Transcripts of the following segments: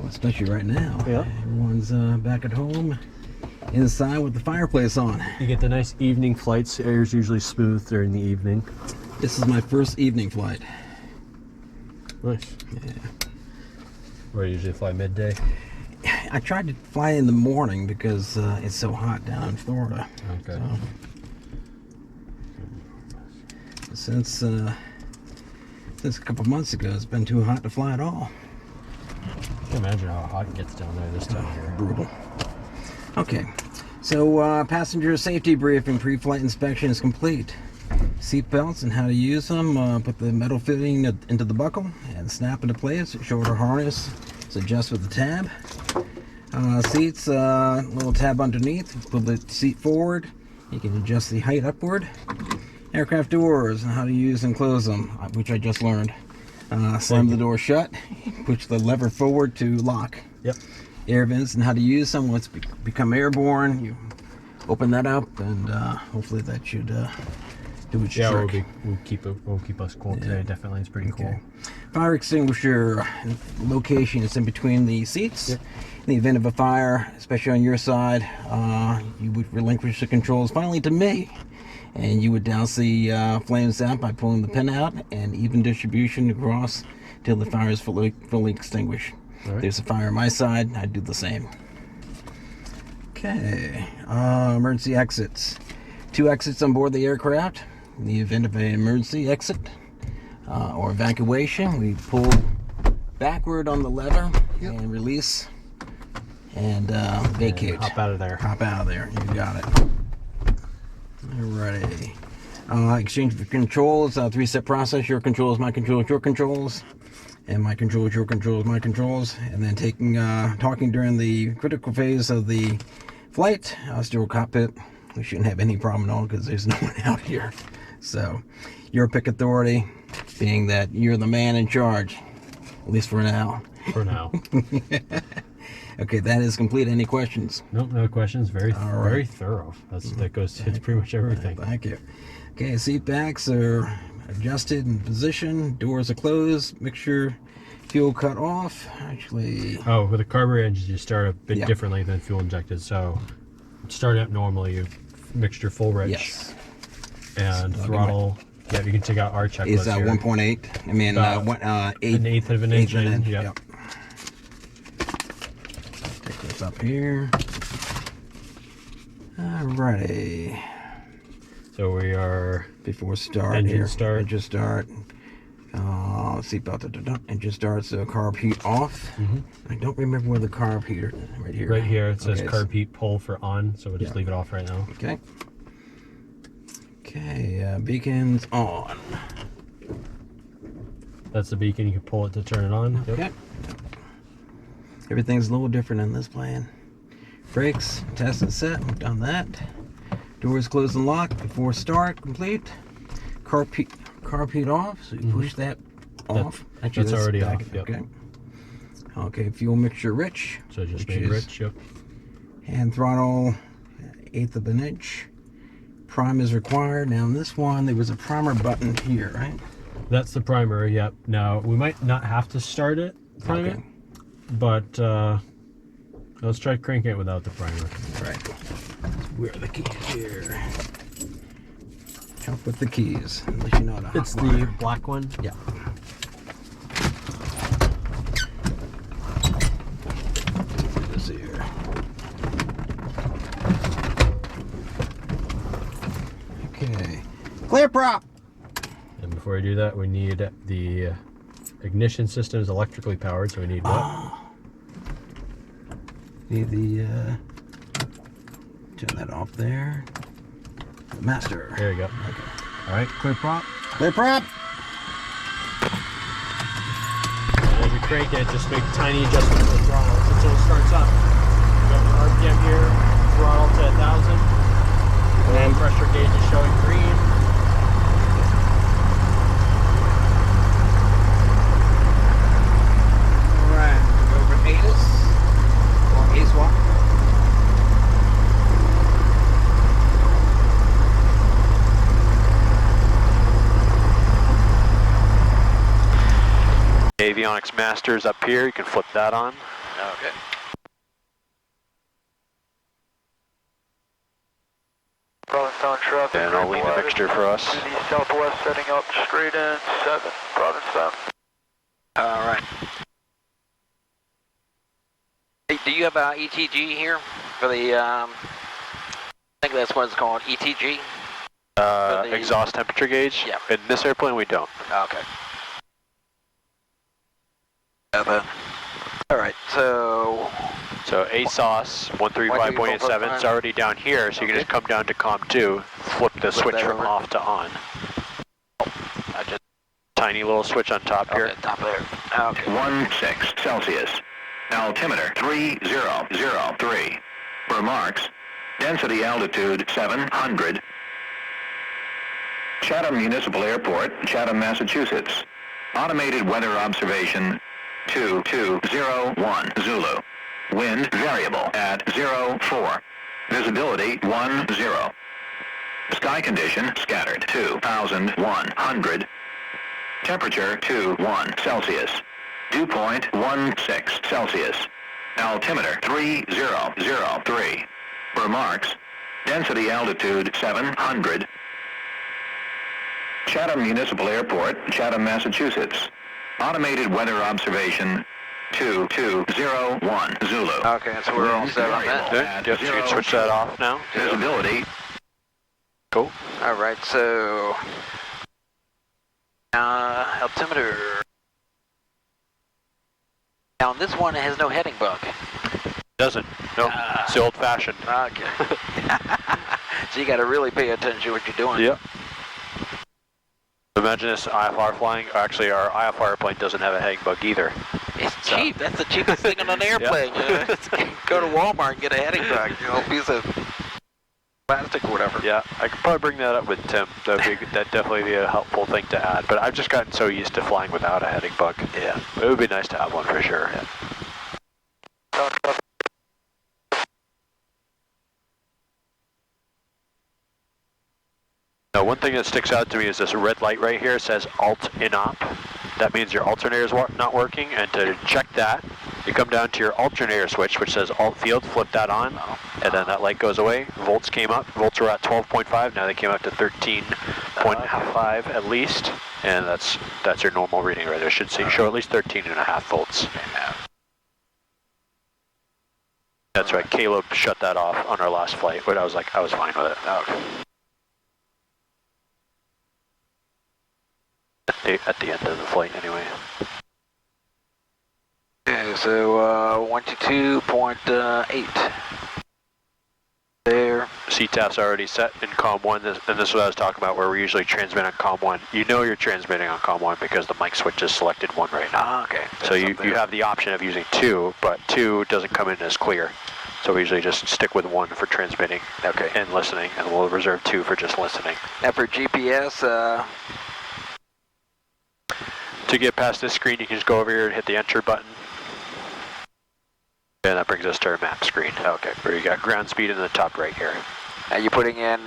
especially right now. Yeah. Everyone's back at home, inside with the fireplace on. You get the nice evening flights. Air's usually smooth during the evening. This is my first evening flight. Nice. Yeah. Where you usually fly midday? I tried to fly in the morning because it's so hot down in Florida. Okay. So, since a couple months ago, it's been too hot to fly at all. I can imagine how hot it gets down there this time of year. Brutal. Okay, so passenger safety briefing, pre-flight inspection is complete. Seat belts and how to use them. Put the metal fitting into the buckle and snap into place. Shoulder harness is adjust with the tab. Seats, little tab underneath. Pull the seat forward. You can adjust the height upward. Aircraft doors and how to use and close them, which I just learned. Slam the door shut. Push the lever forward to lock. Yep. Air vents and how to use them. Once become airborne, you open that up, and hopefully that should do its trick. Yeah, we'll keep us cool today. Definitely, it's pretty cool. Fire extinguisher location is in between the seats. Yep. In the event of a fire, especially on your side, you would relinquish the controls finally to me, and you would douse the flames out by pulling the pin out, and even distribution across till the fire is fully extinguished. Right. If there's a fire on my side, I'd do the same. Okay, emergency exits. 2 exits on board the aircraft. In the event of an emergency exit or evacuation, we pull backward on the lever and release and vacate. And hop out of there. Hop out of there. You got it. Alrighty. Exchange of controls. 3-step process. Your controls, my controls, your controls. And my controls, your controls, my controls. And then talking during the critical phase of the flight. Sterile cockpit. We shouldn't have any problem at all because there's no one out here. So, your pick authority, being that you're the man in charge, at least for now. For now. Okay, that is complete. Any questions? Nope, no questions. Very thorough. It's pretty much everything. Thank you. Okay, seat backs are adjusted in position. Doors are closed. Mixture fuel cut off. Actually. Oh, with the carburetor engines, you start a bit differently than fuel injected. So, start up normally. You mixture full rich. Yes. And throttle. Yeah, you can check out our checklist. Is 1.8? I mean, an eighth of an inch. Yep. Take this up here. Alrighty. So we are before start. Engine start. Engine start. Seatbelt. Engine start. So carb heat off. I don't remember where the carb heater. Right here. Right here. It says carb heat pull for on. So we'll just leave it off right now. Okay. Okay. Beacons on. That's the beacon. You can pull it to turn it on. Okay. Yep. Everything's a little different in this plane. Brakes, test and set. We've done that. Doors closed and locked before start. Complete. Carb heat off. So you push that off. Actually, that's already off. Yep. Okay. Okay. Fuel mixture rich. So just made rich. Yep. Hand throttle, 1/8 of an inch. Prime is required. Now in this one, there was a primer button here, right? That's the primer. Yep. Now we might not have to start it. Primer. But let's try cranking it without the primer. Right. Where are the keys here? Help with the keys. Unless you know how to It's the black one? Yeah. This here. Okay. Clear prop! And before we do that, we need the ignition system is electrically powered, so we need what? Need the turn that off there. The master. There you go. Okay. All right, clear prop. Clear prop. And as you crank it, just make tiny adjustments to the throttle until it starts up. You got the RPM here, throttle to 1,000. And pressure gauge is showing green. Avionics Masters up here, you can flip that on. Okay. Provincetown traffic. And I'll lean a mixture for us. To the southwest, setting up straight in 7, Provincetown. All right. Hey, do you have ETG here for the, I think that's what it's called, ETG? Exhaust temperature gauge? Yeah. In this airplane, we don't. Okay. All right, so ASOS 135.87, it's already down here, so you can just come down to COM2, flip the switch from off to on. Just tiny little switch on top here. Top there. Okay. 16 Celsius. Altimeter 3003. Remarks. Density altitude 700. Chatham Municipal Airport, Chatham, Massachusetts. Automated weather observation 2201 Zulu. Wind variable at 04. Visibility 10. Sky condition scattered 2100. Temperature 21 Celsius. Dew point 16 Celsius. Altimeter 3003. Remarks. Density altitude 700. Chatham Municipal Airport, Chatham, Massachusetts. Automated weather observation 2201 Zulu. Okay, so we're all set on that. Good. Yep, so you can switch that off now. Visibility. Cool. All right, so altimeter. Now on this one, it has no heading bug. Doesn't. No, it's the old-fashioned. Okay. So you got to really pay attention to what you're doing. Yep. Imagine this IFR flying. Actually, our IFR airplane doesn't have a heading bug either. It's cheap. That's the cheapest thing on an airplane. Go to Walmart and get a heading bug. Piece of plastic or whatever. Yeah, I could probably bring that up with Tim. That'd definitely be a helpful thing to add. But I've just gotten so used to flying without a heading bug. Yeah. It would be nice to have one for sure. Yeah. Now, one thing that sticks out to me is this red light right here. It says Alt in op. That means your alternator is not working. And to check that, you come down to your alternator switch, which says Alt field. Flip that on, and then that light goes away. Volts came up. Volts were at 12.5. Now they came up to 13.5 at least, and that's your normal reading right there. It should show at least 13.5 volts. That's right. Caleb shut that off on our last flight, but I was fine with it. Okay. At the end of the flight anyway. Okay, so 122.8. There. CTAF's already set in COM1, and this is what I was talking about, where we usually transmit on COM1. You know you're transmitting on COM1 because the mic switch is selected 1 right now. Okay. So you have the option of using 2, but 2 doesn't come in as clear. So we usually just stick with 1 for transmitting and listening, and we'll reserve 2 for just listening. Now for GPS, to get past this screen, you can just go over here and hit the enter button. And that brings us to our map screen. Okay, where you got ground speed in the top right here. are you putting in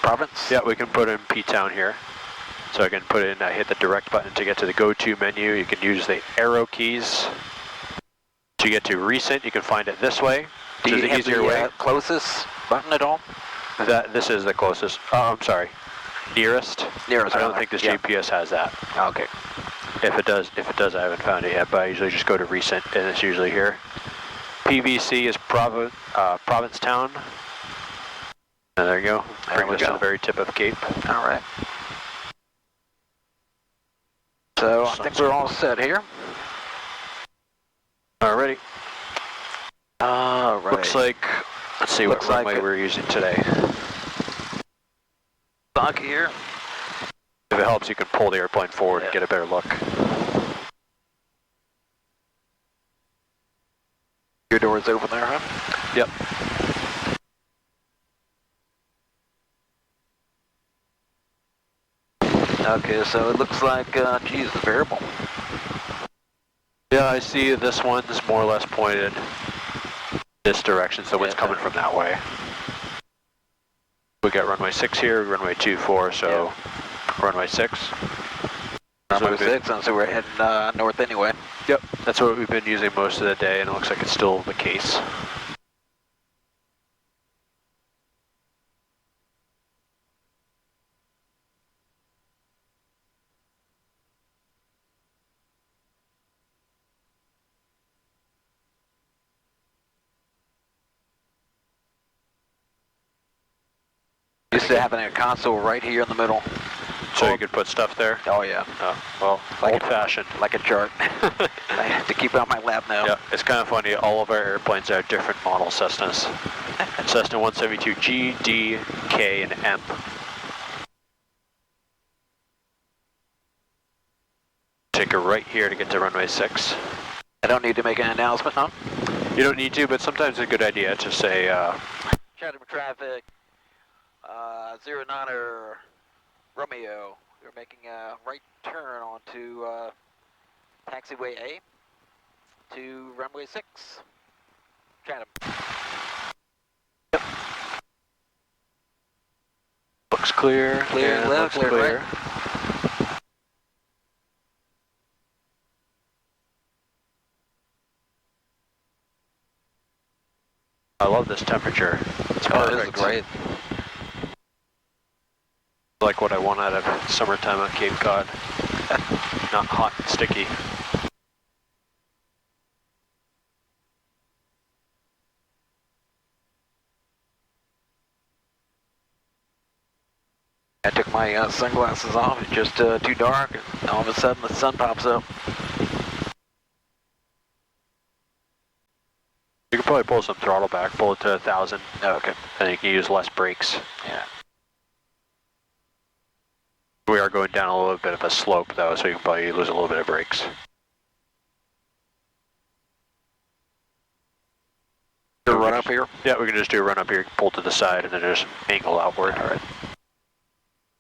province? Yeah, we can put in P-Town here. So I can put in, hit the direct button to get to the go-to menu. You can use the arrow keys. To get to recent, you can find it this way. Do you have easier the way. Closest button at all? This is the closest. Oh, I'm sorry. Nearest. Nearest. I don't think this GPS has that. Okay. If it does, I haven't found it yet, but I usually just go to recent, and it's usually here. PVC is Provincetown. And there you go. Bring us to the very tip of Cape. All right. So I think we're all set here. Alrighty. All right. Looks like, let's see what runway we're using today. Back here. If it helps, you can pull the airplane forward and get a better look. Your door's open there, huh? Yep. Okay, so it looks like, geez, the variable. Yeah, I see this one's more or less pointed this direction, so it's coming from that way. We got runway 6 here, runway 24, so runway 6. Runway 6, and so we're heading north anyway. Yep, that's what we've been using most of the day, and it looks like it's still the case. Used to having a console right here in the middle. So you could put stuff there? Oh yeah. Oh, well, Like old-fashioned. Like a chart. I have to keep it on my lap now. Yeah, it's kind of funny. All of our airplanes are different model Cessnas. Cessna 172G, D, K, and M. Take a right here to get to runway 6. I don't need to make an announcement, huh? You don't need to, but sometimes it's a good idea to say, Chatham traffic, 09er Romeo. We're making a right turn onto taxiway A to runway 6. Chatham. looks clear. Clear and left, looks clear right. I love this temperature. It's Oh, this is perfect. great. Like what I want out of summertime on Cape Cod. Not hot and sticky. I took my sunglasses off. It's just too dark. And all of a sudden, the sun pops up. You can probably pull some throttle back, pull it to 1,000. Oh, okay. And you can use less brakes. Yeah. We are going down a little bit of a slope though, so you can probably lose a little bit of brakes. Do a run up here? Yeah, we can just do a run up here, pull to the side, and then just angle outward. All right.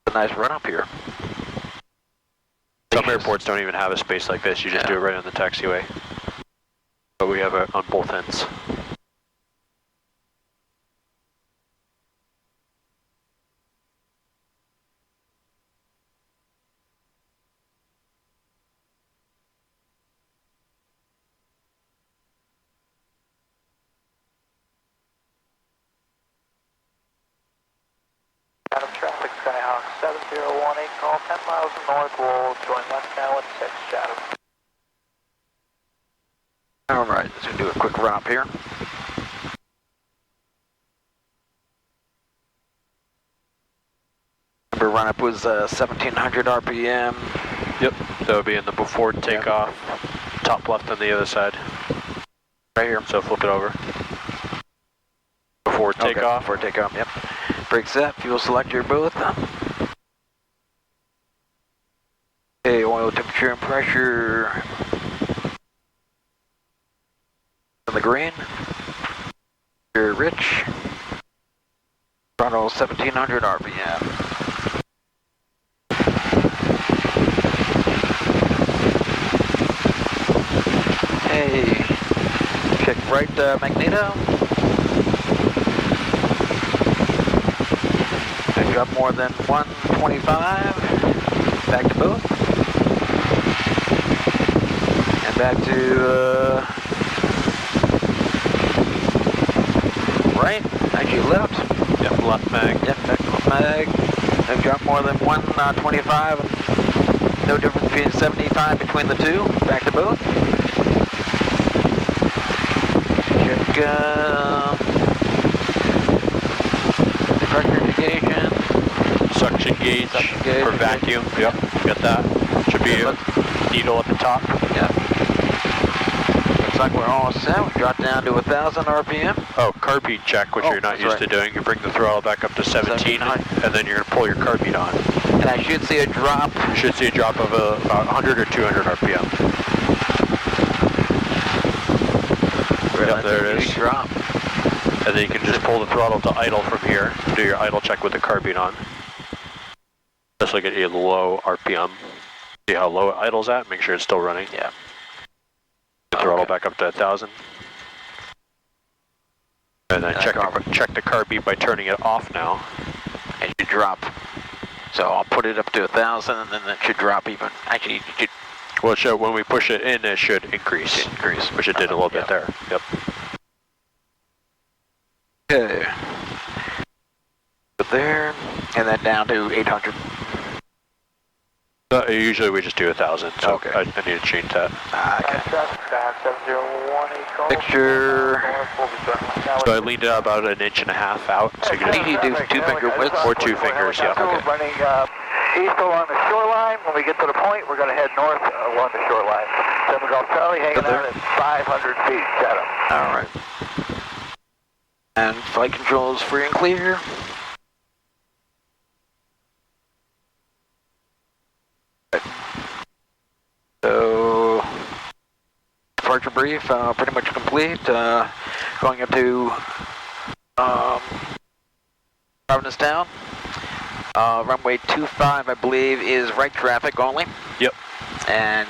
A nice run up here. Some airports don't even have a space like this. You just do it right on the taxiway. But we have it on both ends. Chatham traffic, Skyhawk 7018, call 10 miles north, we'll join left now at 6, Chatham. All right, let's do a quick run up here. Number run up was 1700 RPM. Yep, that would be in the before takeoff, top left on the other side. Right here. So flip it over. Before takeoff. Before takeoff, yep. Brake set, fuel selector both. Okay, oil temperature and pressure. On the green. You're rich. Throttle 1700 RPM. Hey, check right magneto. Pick up more than 125. Back to both. And back to right. Actually left. Yep, left mag. Yep, back to left mag. I've got more than 125. No difference between 75 between the two. Back to both. Check the pressure indication. Suction gauge, for vacuum. Yep, got that. Should be a needle at the top. Yep. Looks like we're all set. We dropped down to 1,000 RPM. Oh, carb heat check, which you're not used to doing. You bring the throttle back up to 17, and then you're going to pull your carb heat on. And I should see a drop. You should see a drop of about 100 or 200 RPM. Yep, there it is. Drop. And then you can just pull the throttle to idle from here. Do your idle check with the carb heat on. Just look at your low RPM. See how low it idles at? Make sure it's still running. Yeah. Throttle back up to 1,000. And then check the carb heat by turning it off now. And you drop So I'll put it up to 1,000, and then that should drop even. Actually, it should Well, when we push it in, it should increase. Which it did a little bit there. Yep. Okay. Put there, and then down to 800. Usually we just do 1,000, so Okay. I need to change that. Okay. Traffic, Skyhawk 7018 Golf. Picture. We'll be joining West Allen. So I leaned it about 1.5 inches out, so you I think you can do 2-finger widths. or 2 fingers, yeah. We're running east along the shoreline. When we get to the point, we're going to head north along the shoreline. 7 Golf Charlie hanging out at 500 feet, Chatham. All right. And flight controls free and clear. So, departure brief pretty much complete. Going into Provincetown. Runway 25, I believe, is right traffic only. Yep. And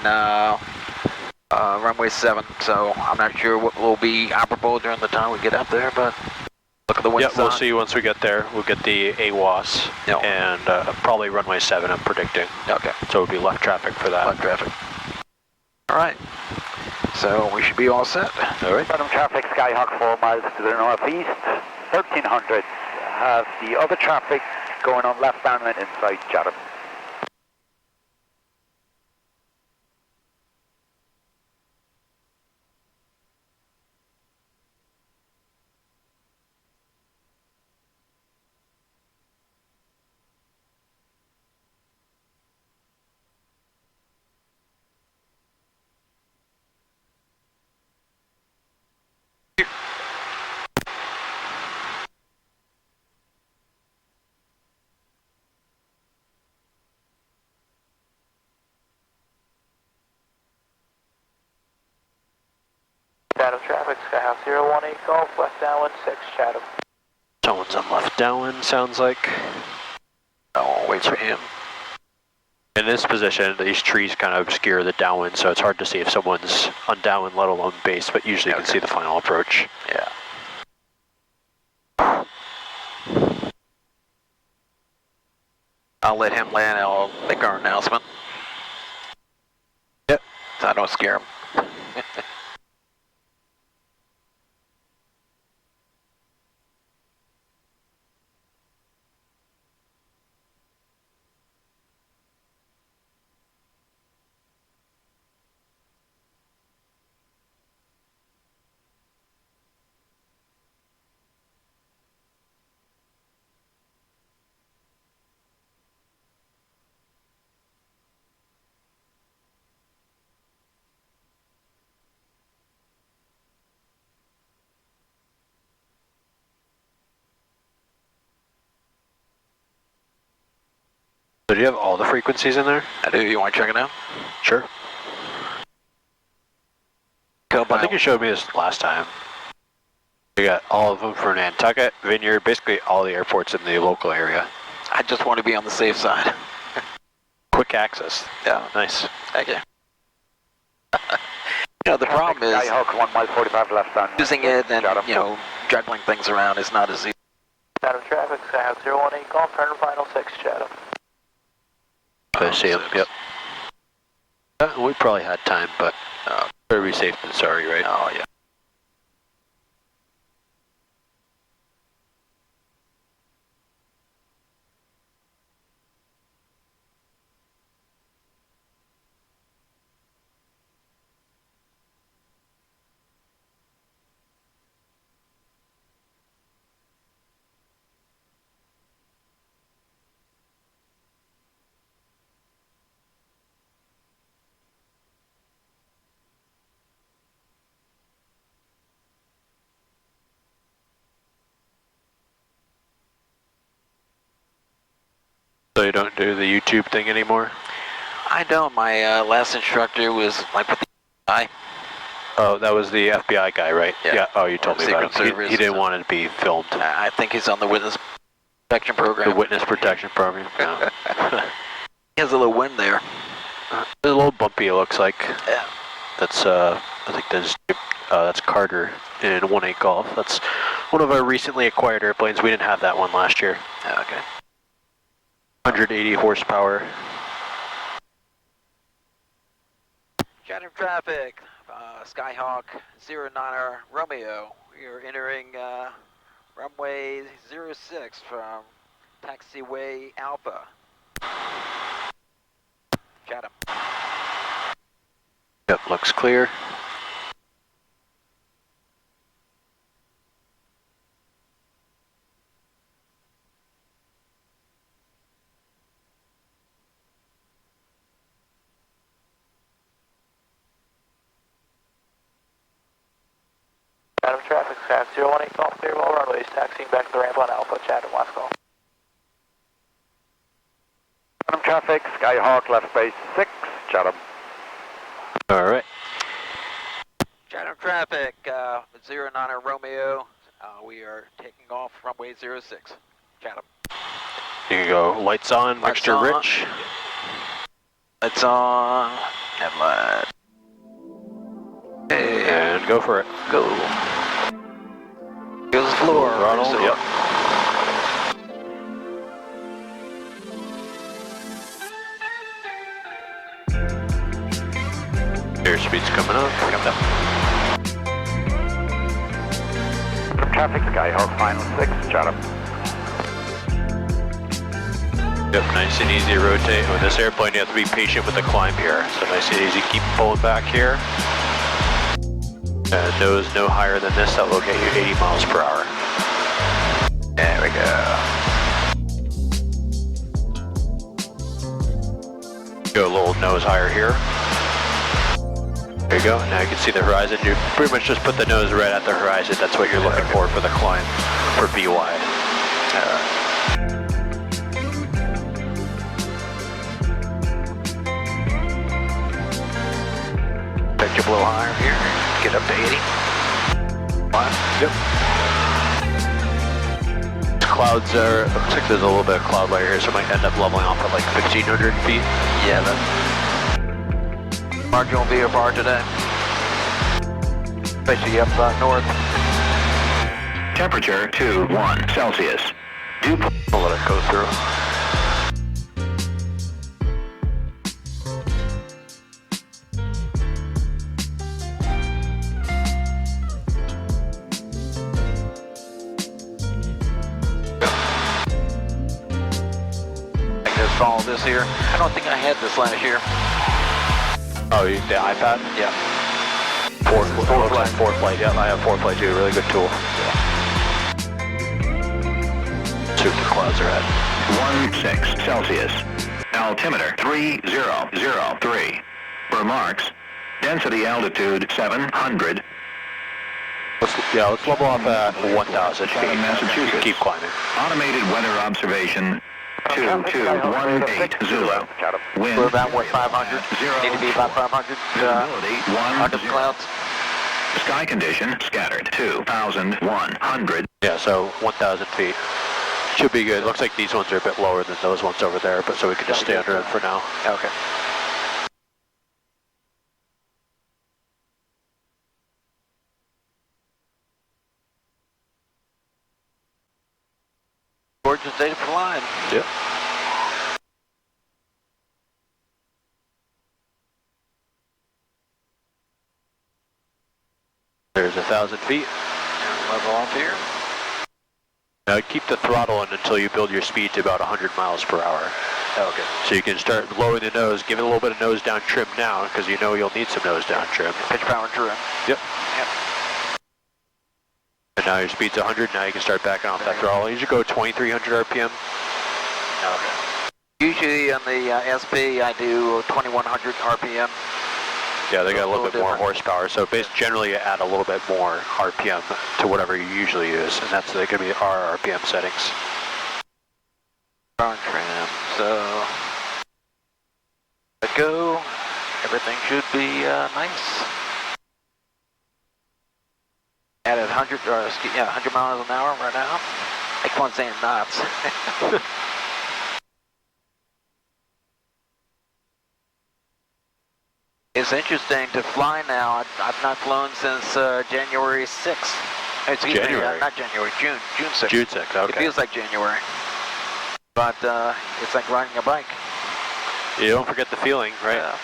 runway 7, so I'm not sure what will be operable during the time we get up there, but look at the wind Yep, we'll sign. see once we get there. We'll get the AWAS Yep. and probably runway 7, I'm predicting. Okay. So it would be left traffic for that. Left traffic. All right. So we should be all set. All right. Chatham traffic, Skyhawk 4 miles to the northeast, 1300. Have the other traffic going on left-bound and inside Chatham. Chatham traffic, Skyhawk 018 Golf, West Allen 6, Chatham. Someone's on left downwind, sounds like. I'll wait for him. In this position, these trees kind of obscure the downwind, so it's hard to see if someone's on downwind, let alone base, but usually you can see the final approach. Yeah. I'll let him land. I'll make our announcement. Yep. So I don't scare him. So do you have all the frequencies in there? I do. You want to check it out? Sure. Go I by. think you showed me this last time. You got all of them for Nantucket, Vineyard, basically all the airports in the local area. I just want to be on the safe side. Quick access. Yeah. Nice. Thank you. You know, the problem is Skyhawk 1 mile 45 left-bound. using it and, you know, juggling things around is not as easy. Chatham traffic, Skyhawk 018 Golf, turn final 6, Chatham. I see him, yep. We probably had time, but better be safe than sorry, right? Oh, yeah. So you don't do the YouTube thing anymore? I don't. My last instructor was like with the eye. Oh, that was the FBI guy, right? Yeah. Oh, you told me Secret about him. Service. He didn't want it to be filmed. I think he's on the witness protection program. The witness protection program. Yeah. He has a little wind there. It's a little bumpy, it looks like. Yeah. That's I think that's Carter in 1-8 Golf. That's one of our recently acquired airplanes. We didn't have that one last year. Okay. 180 horsepower. Chatham traffic, Skyhawk 09er Romeo. We are entering runway 06 from taxiway Alpha. Chatham. Yep, looks clear. Chatham traffic, Sky 018 Golf clear all runways, taxiing back to the ramp on Alpha, Chatham, last call. Chatham traffic, Skyhawk left base 6, Chatham. All right. Chatham traffic, 09er Romeo. We are taking off runway 06. Chatham. Here you go. Lights on, Lights mixture on. rich. Lights on. Headlight. And go for it. Go. Goes floor. Throttle, So- yep. Airspeed's coming up. Coming up. Chatham traffic, Skyhawk final 6, Chatham. Yep, nice and easy to rotate. With this airplane, you have to be patient with the climb here. So nice and easy. Keep pulling back here. Nose no higher than this. That will get you 80 miles per hour. There we go. Go a little nose higher here. There you go. Now you can see the horizon. You pretty much just put the nose right at the horizon. That's what you're looking for the climb for VY. Pitch a little higher here. Get up to 80. Yep. Clouds are, looks like there's a little bit of cloud layer here, so it might end up leveling off at like 1,500 feet. Yeah, that's marginal VFR today. Especially up north. Temperature 21 Celsius. Dew point. I'll let it go through. I just follow this here. I don't think I had this last year. Oh, the iPad? Yeah. Fourth flight. Yep, I have 4Flight too. Really good tool. See what the clouds are at. 16 Celsius. Altimeter 3003. Remarks. Density altitude 700. Let's level off at 1,000 feet. Chatham, Massachusetts. Keep climbing. Automated weather observation 2218 Zulu. Wind We're about, what, 500? Need to be about 500 visibility under the 10. clouds. Sky condition scattered 2,100. Yeah, so 1,000 feet. Should be good. Looks like these ones are a bit lower than those ones over there, but so we can just stay under them for now. Okay. Gorgeous day to fly. Yep. There's 1,000 feet. Level off here. Now keep the throttle in until you build your speed to about 100 miles per hour. Okay. So you can start lowering the nose, give it a little bit of nose down trim now, because you know you'll need some nose down trim. Pitch power trim. Yep. Yep. And now your speed's 100, now you can start backing off that throttle. You should go 2,300 RPM. Okay. Usually on the SP I do 2,100 RPM. Yeah, they got a little bit more different. horsepower, so basically generally you add a little bit more RPM to whatever you usually use, and that's going to be our RPM settings. Power trim. So let go. Everything should be nice. Added 100 miles an hour right now. I keep on saying knots. It's interesting to fly now. I've not flown since January 6th. Excuse me, January? not January, June 6th. June 6th, okay. It feels like January. but it's like riding a bike. You don't forget the feeling, right? Yeah.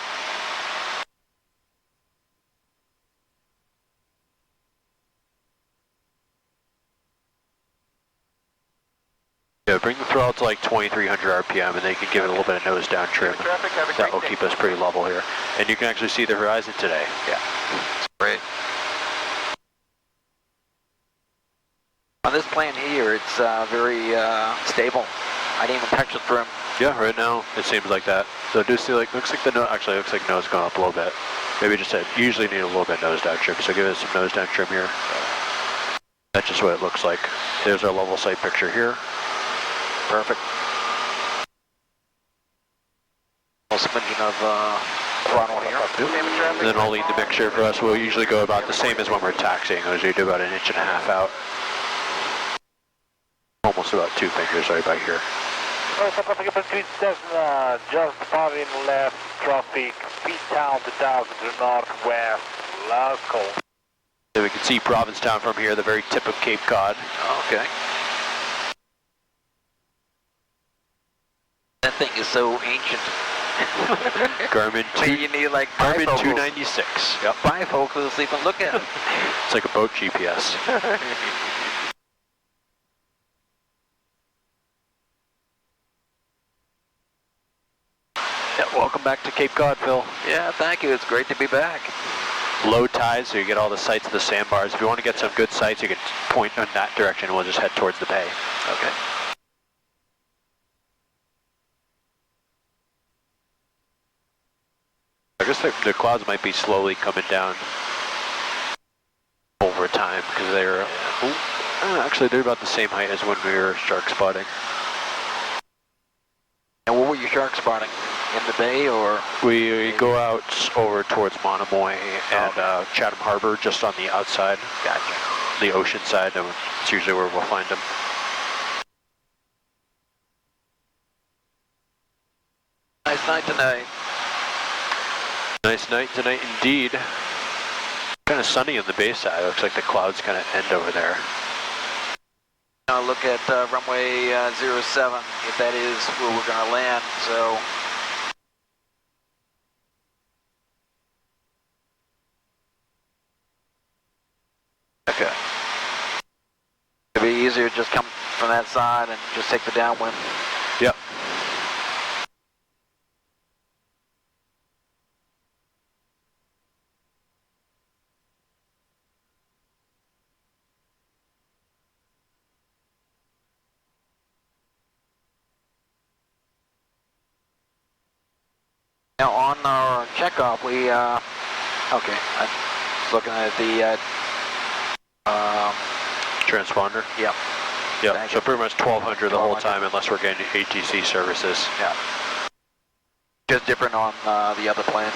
Yeah, bring the throttle to like 2,300 RPM, and then you can give it a little bit of nose down trim. That will keep us pretty level here. And you can actually see the horizon today. Yeah, it's great. On this plane here, it's very stable. I didn't even touch the trim. Yeah, right now it seems like that. So do see like, looks like the nose, actually looks like nose going up a little bit. Maybe just usually need a little bit nose down trim, so give it some nose down trim here. That's just what it looks like. There's our level sight picture here. Perfect. Suspension of throttle here. And then I'll lead the mixture for us. We'll usually go about the same as when we're taxiing. We usually do about 1.5 inches out. Almost about 2 fingers right by here. Just following left traffic, P-Town 2000 to northwest, last call. So we can see Provincetown from here, the very tip of Cape Cod. Okay. That thing is so ancient. Garmin You need like Garmin bifocals. 296. Yep. Bifocals so you can look at it. It's like a boat GPS. Yeah, welcome back to Cape Cod, Phil. Yeah, thank you. It's great to be back. Low tide, so you get all the sights of the sandbars. If you want to get some good sights, you can point in that direction and we'll just head towards the bay. Okay. I guess the clouds might be slowly coming down over time because they're actually they're about the same height as when we were shark spotting. And what were you shark spotting? In the bay or? We go out over towards Monomoy and Chatham Harbor, just on the outside. Gotcha. The ocean side, and it's usually where we'll find them. Nice night tonight. Nice night tonight indeed. Kind of sunny on the bay side. Looks like the clouds kind of end over there. Now look at runway 07, if that is where we're going to land. So. Okay. It'd be easier to just come from that side and just take the downwind. Yep. Now on our checkoff, we, okay, I was looking at the, Transponder? yep. Yep, Thank so you. pretty much 1200 the whole 1200. time unless we're getting ATC services. Yeah. Just different on the other plane.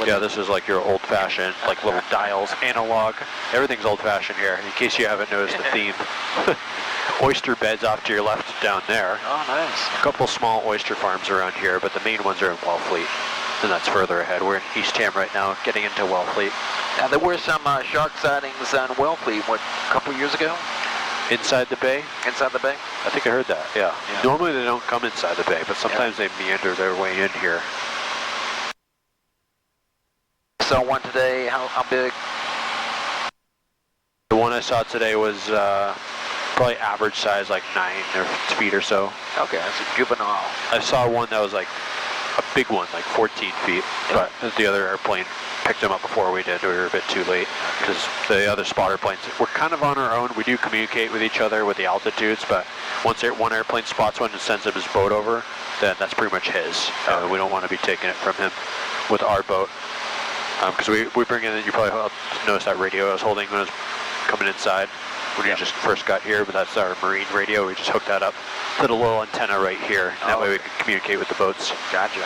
Yeah, this is like your old-fashioned, like little dials, analog. Everything's old-fashioned here, in case you haven't noticed the theme. Oyster beds off to your left down there. Oh, nice. A couple small oyster farms around here, but the main ones are in Wellfleet, and that's further ahead. We're in Eastham right now, getting into Wellfleet. Now, there were some shark sightings on Wellfleet, what, a couple years ago? Inside the bay? Inside the bay? I think I heard that, yeah. Yeah. Normally they don't come inside the bay, but sometimes they meander their way in here. Saw one today, how big? The one I saw today was probably average size, like 9 feet or so. Okay, that's a juvenile. I saw one that was like a big one, like 14 feet, but the other airplane picked them up before we did. We were a bit too late because the other spotter planes, we're kind of on our own. We do communicate with each other with the altitudes, but once one airplane spots one and sends him his boat over, then that's pretty much his. We don't want to be taking it from him with our boat. Because we bring in, you probably noticed that radio I was holding when I was coming inside when you just first got here, but that's our marine radio. We just hooked that up to the little antenna right here. And that way we can communicate with the boats. Gotcha.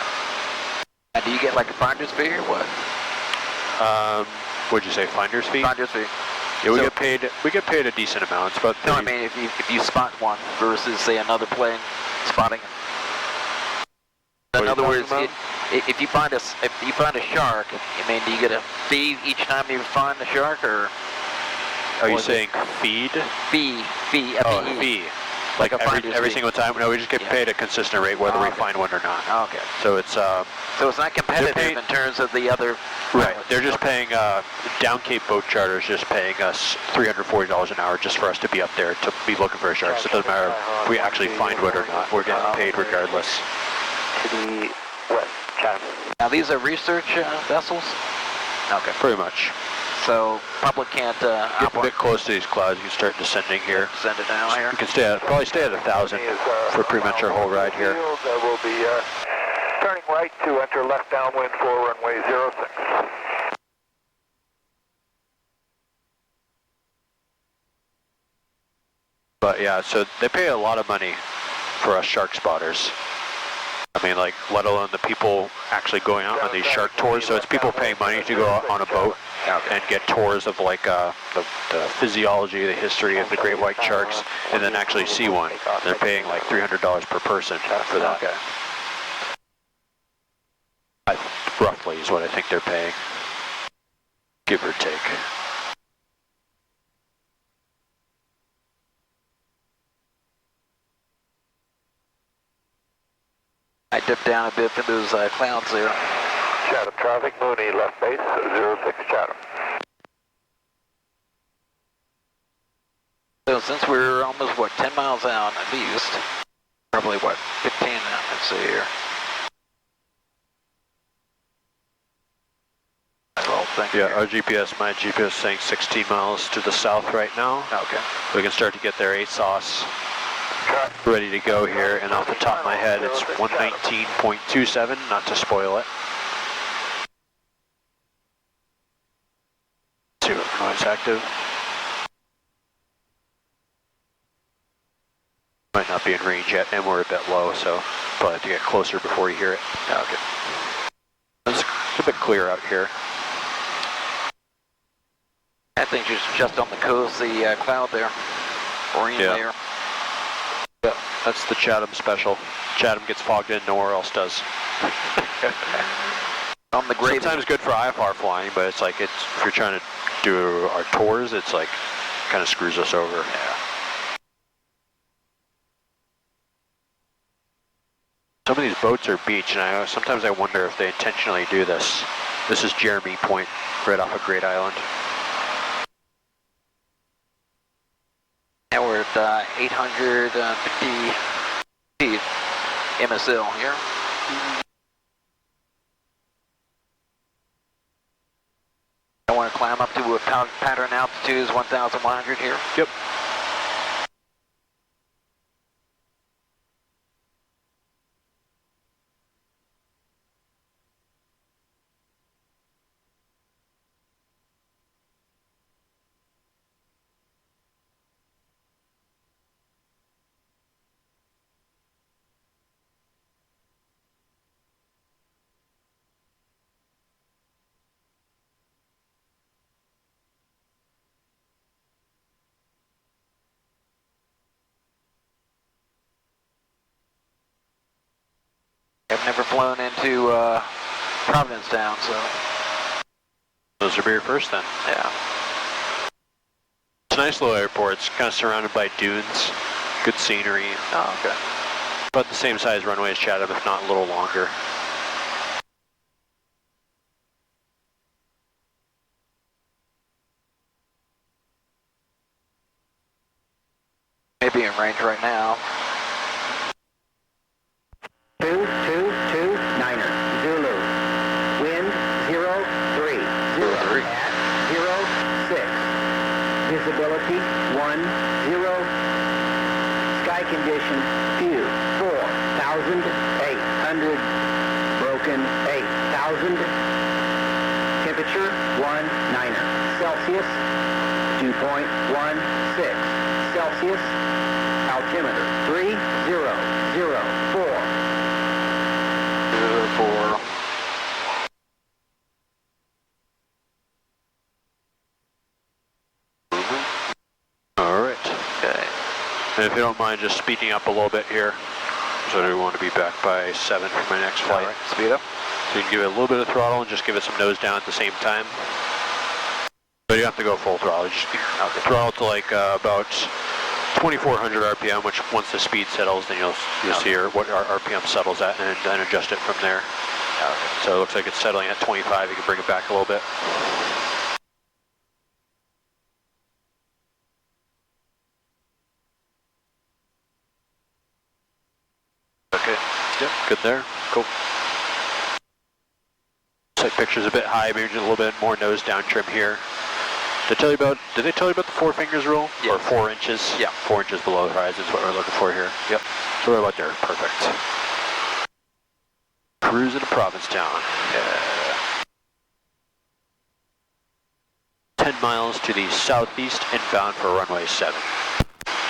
And do you get like a finder's fee or what? What'd you say, finder's fee? Finder's fee. Yeah, we So- get paid a decent amount. But No, I mean if you spot one versus say another plane spotting it. What In are you other words, talking if you find a shark, I mean, do you get a fee each time you find the shark, or are you was it- saying feed? fee? Oh, F-E-E. fee. Like a finder's every fee. single time? No, we just get paid a consistent rate whether we find one or not. Okay. So it's So it's not competitive paying- in terms of the other. right. They're just paying Down Cape Boat Charters just paying us $340 an hour just for us to be up there to be looking for a shark. So it doesn't matter if we actually find one or not. We're getting paid regardless. To the west, Chatham. Now these are research vessels. Okay. Pretty much. So public can't Get a operate. bit close to these clouds, you can start descending here. Send it down here. You can probably stay at 1,000 for pretty much our whole ride here. We'll be turning right to enter left downwind for runway 06. But yeah, so they pay a lot of money for us shark spotters. I mean, like, let alone the people actually going out on these shark tours. So it's people paying money to go out on a boat and get tours of like the physiology, the history of the great white sharks, and then actually see one. They're paying like $300 per person for that. Okay. Roughly is what I think they're paying, give or take. I dipped down a bit for those clouds there. Chatham traffic, Mooney left base, 06 Chatham. So since we're almost, what, 10 miles out at least, probably, what, 15 now, let's see here. Yeah, our GPS, my GPS is saying 16 miles to the south right now. Okay. We can start to get their ASOS ready to go here, and off the top of my head, it's 119.27, not to spoil it. See what noise active. Might not be in range yet, and we're a bit low, so probably have to get closer before you hear it. Okay. It's a bit clear out here. I think it's just on the coast, the cloud there, marine layer. Yeah, that's the Chatham special. Chatham gets fogged in, nowhere else does. On the gravy. Sometimes good for IFR flying, but it's like, if you're trying to do our tours, it's like, kind of screws us over. Yeah. Some of these boats are beach, and sometimes I wonder if they intentionally do this. This is Jeremy Point, right off of Great Island. Now we're at 850 feet MSL here. I want to climb up to a pattern altitude is 1,100 here. Yep. I've never flown into Providence Town, so Those will be your first then. yeah. It's a nice little airport. It's kind of surrounded by dunes, good scenery. Oh, okay. About the same size runway as Chatham, if not a little longer. Maybe in range right now. 222 Niner, Zulu. Wind 03, 0 at 06. Visibility 10. Sky condition few 4,800. Broken 8,000. Temperature 19 Celsius. 2.16 Celsius. Altimeter 3004. 4. All right. Okay. And if you don't mind just speeding up a little bit here, so we want to be back by 7 for my next flight. All right. Speed up. So you can give it a little bit of throttle and just give it some nose down at the same time. But you have to go full throttle. Just throttle to like about 2,400 RPM, which once the speed settles, then you'll see what our RPM settles at, and then adjust it from there. Okay. So it looks like it's settling at 25. You can bring it back a little bit. Okay. Yep. Good there. Cool. Looks like picture's a bit high. Maybe just a little bit more nose down trim here. Did they tell you about the 4 fingers rule? Yes. Or 4 inches? Yeah. 4 inches below the horizon is what we're looking for here. Yep. So we're about there. Perfect. Cruising to Provincetown. Yeah. 10 miles to the southeast inbound for runway 7.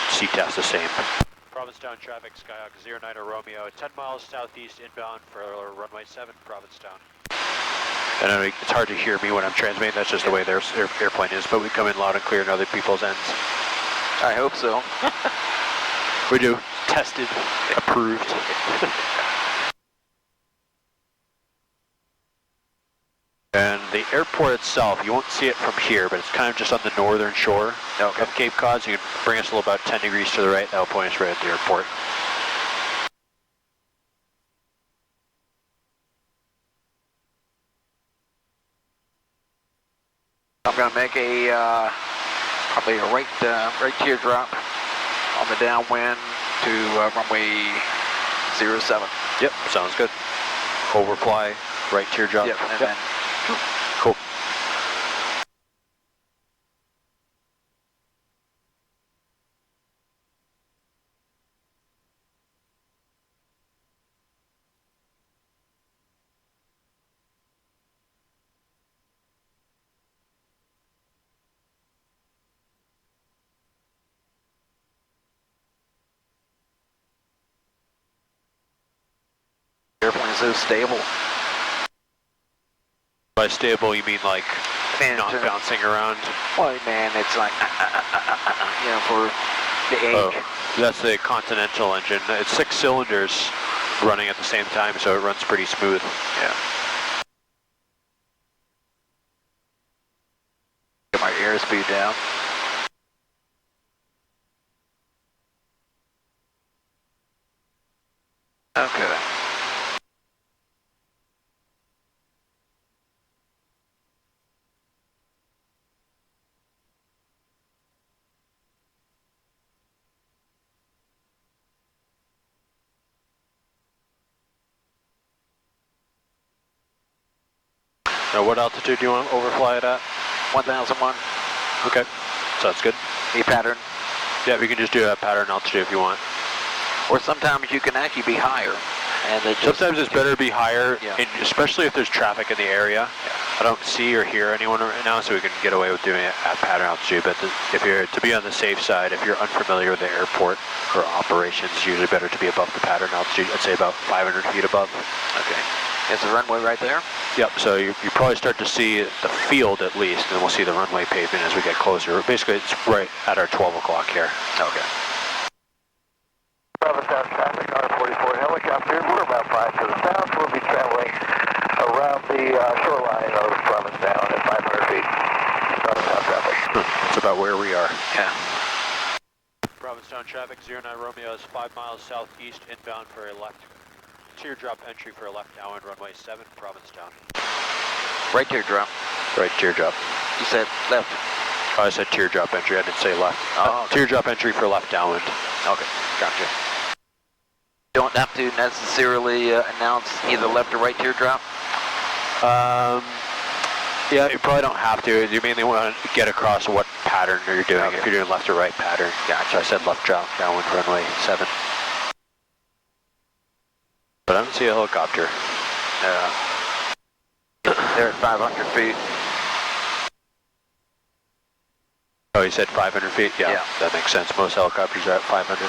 CTAS the same. Provincetown traffic, Skyhawk 09 Romeo. 10 miles southeast inbound for runway 7, Provincetown. And I know it's hard to hear me when I'm transmitting, that's just the way their airplane is, but we come in loud and clear in other people's ends. I hope so. We do. Tested, approved. And the airport itself, you won't see it from here, but it's kind of just on the northern shore of Cape Cod, so you can bring us a little about 10 degrees to the right, that'll point us right at the airport. I'm going to make a probably a right teardrop on the downwind to runway 07. Yep, sounds good. Overfly, right teardrop. Yep, and then cool. airplane is so stable. By stable, you mean like not bouncing around? Well, man, it's like, you know, for the age. Oh, that's the Continental engine. It's 6 cylinders running at the same time, so it runs pretty smooth. Yeah. Get my airspeed down. Okay. Now, what altitude do you want to overfly it at? 1001. Okay, sounds good. A pattern. Yeah, we can just do a pattern altitude if you want. Or sometimes you can actually be higher. And they just, sometimes it's better to be higher, Yeah. especially if there's traffic in the area. Yeah. I don't see or hear anyone right now, so we can get away with doing it at pattern altitude. But if you're to be on the safe side, if you're unfamiliar with the airport or operations, it's usually better to be above the pattern altitude. I'd say about 500 feet above. Okay. Is the runway right there? Yep, so you probably start to see the field at least, and we'll see the runway pavement as we get closer. Basically, it's right at our 12 o'clock here. Okay. Provincetown traffic, R44 helicopter. We're about 5 to the south. We'll be traveling around the shoreline of Provincetown at 500 feet. Provincetown traffic. That's about where we are. Yeah. Provincetown traffic, 09 Romeo is 5 miles southeast inbound for a left teardrop entry for a left downwind runway 7, Provincetown. Right teardrop. Right teardrop. You said left. Oh, I said teardrop entry, I didn't say left. Oh, okay. Teardrop entry for left downwind. Okay, gotcha. You don't have to necessarily announce either left or right teardrop? Yeah, you probably don't have to. You mainly want to get across what pattern you're doing. Okay. If you're doing left or right pattern. Gotcha. I said left drop downwind runway 7. But I don't see a helicopter. They're at 500 feet. Oh, you said 500 feet? Yeah, Yeah. That makes sense. Most helicopters are at 500.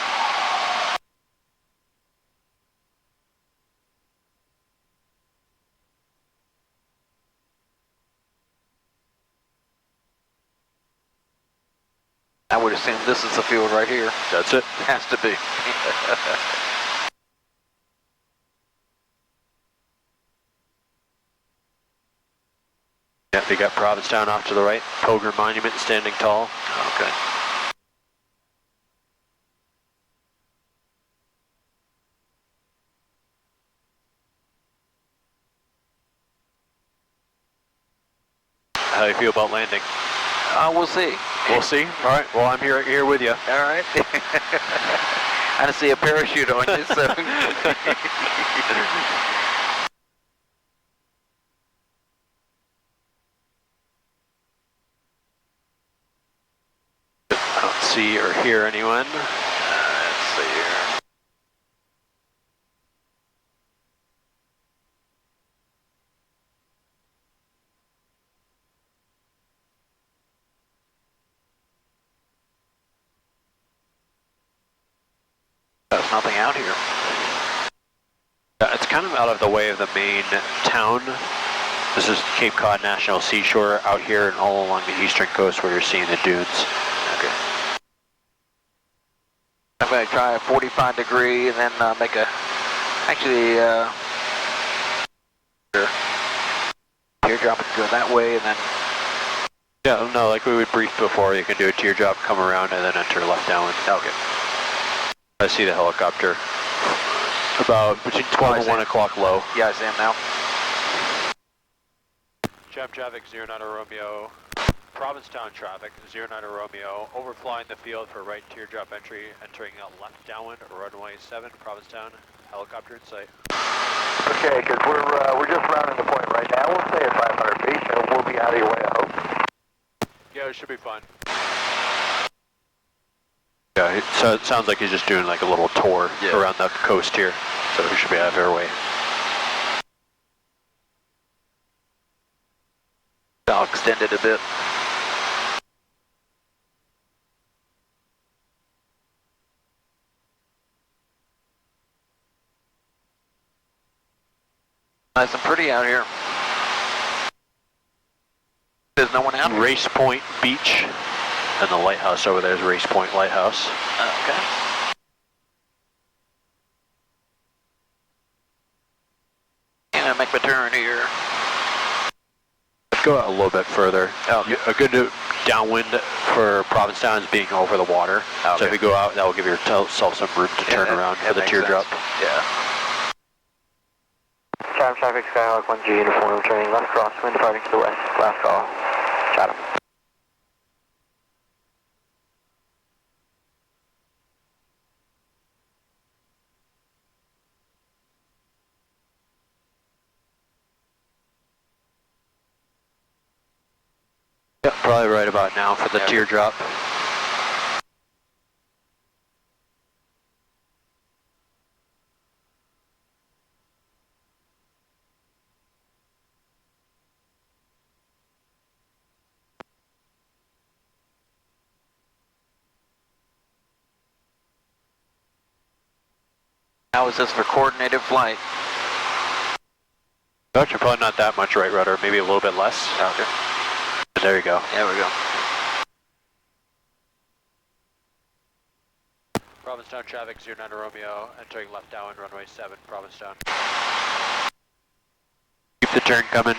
I would assume this is the field right here. That's it. Has to be. Yeah, we got Provincetown off to the right. Pilgrim Monument standing tall. Okay. How do you feel about landing? We'll see. We'll see. All right. Well, I'm here with you. All right. I didn't see a parachute on you, so. I don't see or hear anyone. Let's see here. There's nothing out here. It's kind of out of the way of the main town. This is Cape Cod National Seashore out here and all along the eastern coast where you're seeing the dunes. Okay. I'm going to try a 45 degree and then make a, actually, teardrop and go that way and then. Yeah, no, like we would brief before, you can do a teardrop, come around, and then enter left downwind. Okay. I see the helicopter. About between 12 and 1 o'clock low. Yeah, I see him now. Chatham traffic, 09 Romeo. Provincetown traffic, 09 Romeo. Overflying the field for right teardrop entry, entering left downwind, runway 7, Provincetown. Helicopter in sight. Okay, because we're just rounding the point right now. We'll stay at 500 feet, and we'll be out of your way, I hope. Yeah, it should be fun. Yeah, so it sounds like he's just doing like a little tour around the coast here, so he should be out of our way. I'll extend it a bit. Nice and pretty out here. There's no one out here. Race Point Beach, and the lighthouse over there is Race Point Lighthouse. Okay. And make my turn here. Let's go out a little bit further. Okay. A good downwind for Provincetown is being over the water. Okay. So if you go out, that will give yourself some room to turn around for the teardrop. Yeah. Chatham traffic, Skyhawk 1G uniform, turning left crosswind, departing to the west. Last call. Chatham. Yep, probably right about now for the teardrop. How is this for coordinated flight? Actually, probably not that much right rudder, maybe a little bit less. Okay. There you go. There we go. Provincetown traffic, 09 Romeo, entering left downwind, runway 7, Provincetown. Keep the turn coming.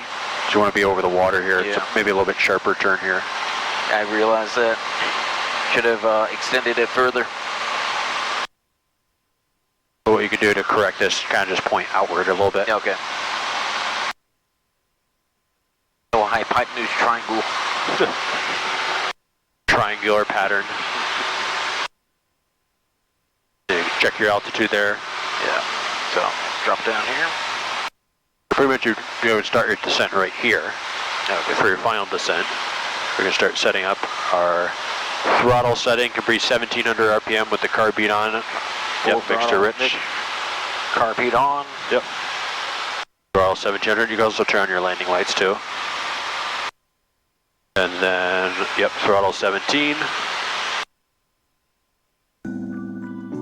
You want to be over the water here. Yeah. It's maybe a little bit sharper turn here. I realize that. Should have extended it further. But what you can do to correct this, kind of just point outward a little bit. Okay. Little hypotenuse triangle. Triangular pattern. Check your altitude there. Yeah. So drop down here. Pretty much you would start your descent right here. Okay. For your final descent, we're going to start setting up our throttle setting. Can be 1700 RPM with the carb beat on. Yep, mixture rich. Carb heat on. Yep. Throttle 1700. You can also turn on your landing lights too. And then, yep, throttle 17.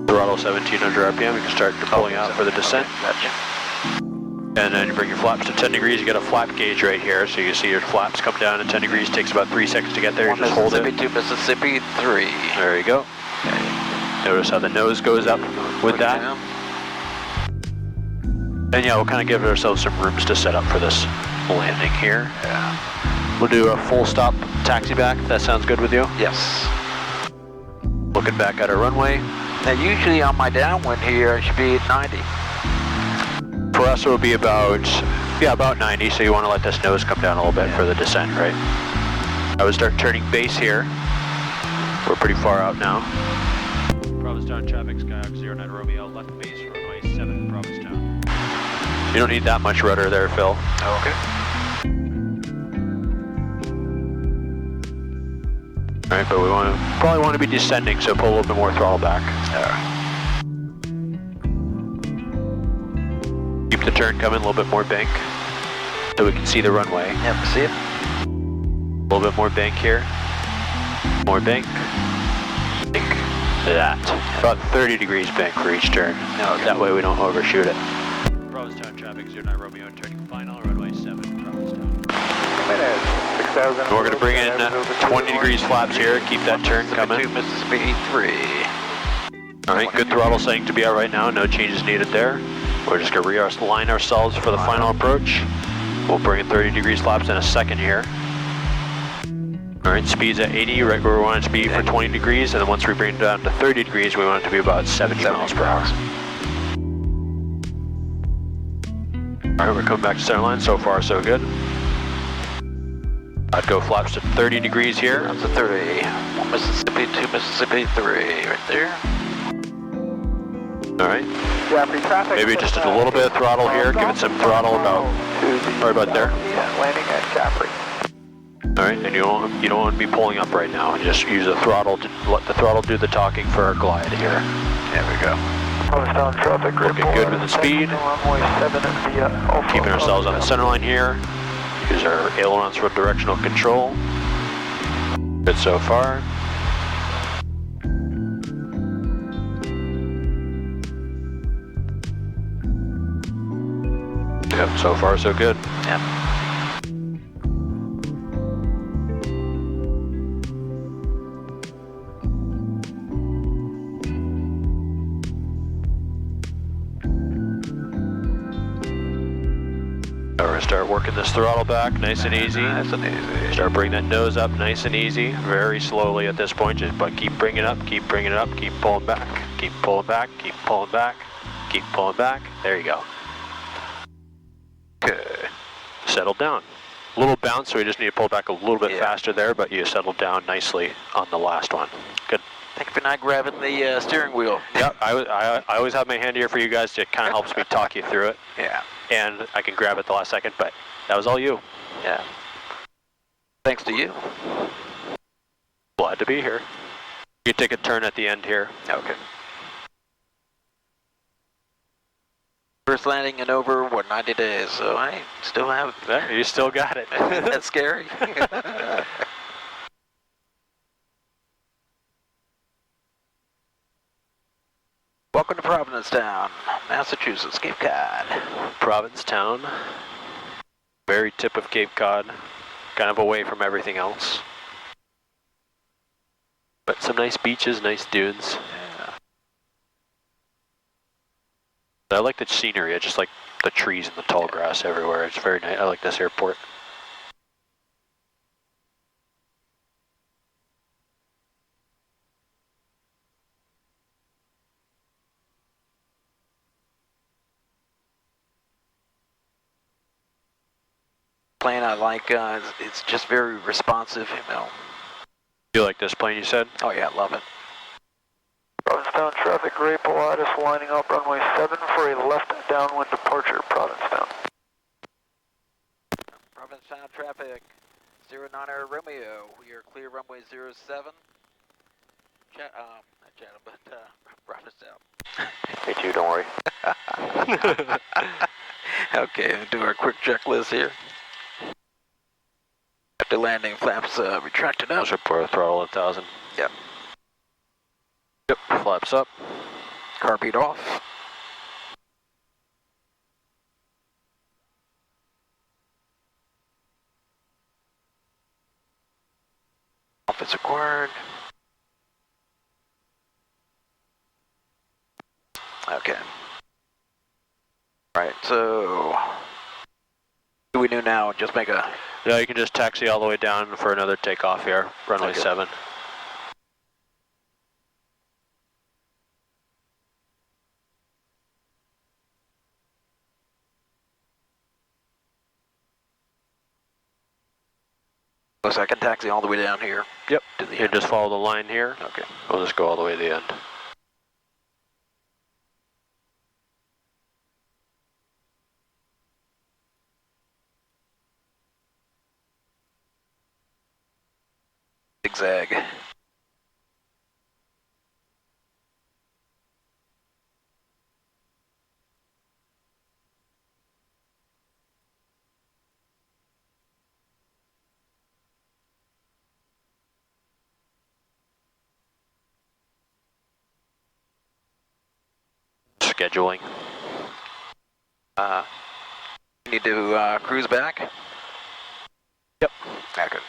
Throttle 1700 RPM. You can start pulling out for the descent. Okay, gotcha. And then you bring your flaps to 10 degrees. You got a flap gauge right here, so you see your flaps come down at 10 degrees. Takes about 3 seconds to get there. You just hold it. Mississippi, 2 Mississippi, 3. There you go. Okay. Notice how the nose goes up with that. Down. And yeah, we'll kind of give ourselves some rooms to set up for this landing here. Yeah. We'll do a full stop taxi back, if that sounds good with you. Yes. Looking back at our runway. Now usually on my downwind here, I should be at 90. For us, it will be about Yeah, about 90, so you want to let this nose come down a little bit for the descent, right? I would start turning base here. We're pretty far out now. Provincetown traffic, Skyhawk 09 Romeo, left base, runway 7, Provincetown. You don't need that much rudder there, Phil. Okay. Alright, but we probably want to be descending, so pull a little bit more throttle back. Keep the turn coming, a little bit more bank, so we can see the runway. Yep, see it. A little bit more bank here. More bank. Bank. That. About 30 degrees bank for each turn. Okay. That way we don't overshoot it. Provincetown traffic, 09 Romeo, turning final, runway 7, Provincetown. We're going to bring in 20 degrees flaps here, keep that turn coming. Mississippi 3. Alright, good throttle setting to be out right now, no changes needed there. We're just going to realign ourselves for the final approach. We'll bring in 30 degrees flaps in a second here. Alright, speed's at 80, right where we want it to be for 20 degrees, and then once we bring it down to 30 degrees, we want it to be about 70 miles per hour. Alright, we're coming back to center line, so far so good. I'd go flaps to 30 degrees here. That's a 30. 1 Mississippi, 2 Mississippi 3, right there. Alright. Maybe just a little bit of throttle here, give it some throttle right about there. Yeah, landing at Caffrey. Alright, and you don't want to be pulling up right now, and just use the throttle to let the throttle do the talking for our glide here. There we go. Provincetown traffic. Looking good with the speed. Keeping ourselves on the center line here. Use our ailerons for directional control. Good so far. Yep, so far so good. Yep. We're going to start working this throttle back nice and easy. Nice and easy. Start bringing that nose up nice and easy, very slowly at this point, but keep bringing it up, keep bringing it up, keep pulling back, keep pulling back, keep pulling back, keep pulling back. There you go. Good. Settle down. A little bounce, so we just need to pull back a little bit faster there, but you settled down nicely on the last one. Good. Thank you for not grabbing the steering wheel. Yep, I always have my hand here for you guys. It kind of helps me talk you through it. Yeah. And I can grab it the last second, but that was all you. Yeah. Thanks to you. Glad to be here. You take a turn at the end here. Okay. First landing in over, 90 days, so I still have... Yeah, you still got it. That's scary. Welcome to Provincetown, Massachusetts, Cape Cod. Provincetown, very tip of Cape Cod, kind of away from everything else. But some nice beaches, nice dunes. Yeah. I like the scenery, I just like the trees and the tall grass everywhere. It's very nice. I like this airport. Plane I like, it's just very responsive, you know. You like this plane, you said? Oh yeah, love it. Provincetown traffic, Gray Pilatus lining up runway 7 for a left downwind departure, Provincetown. Provincetown traffic, 09 Romeo, we are clear runway 07. Not Chatham, but Provincetown. Me too, don't worry. Okay, do our quick checklist here. After landing, flaps retracted up. Should put our throttle at 1,000. Yep. Yep, flaps up. Car beat off. Office acquired. Okay. Right, so what do we do now? Just make a... No, you can just taxi all the way down for another takeoff here, runway Okay. 7. So I can taxi all the way down here. Yep. To the You end. just follow the line here. Okay. We'll just go all the way to the end. Zigzag. Scheduling. Need to cruise back? Yep. Okay.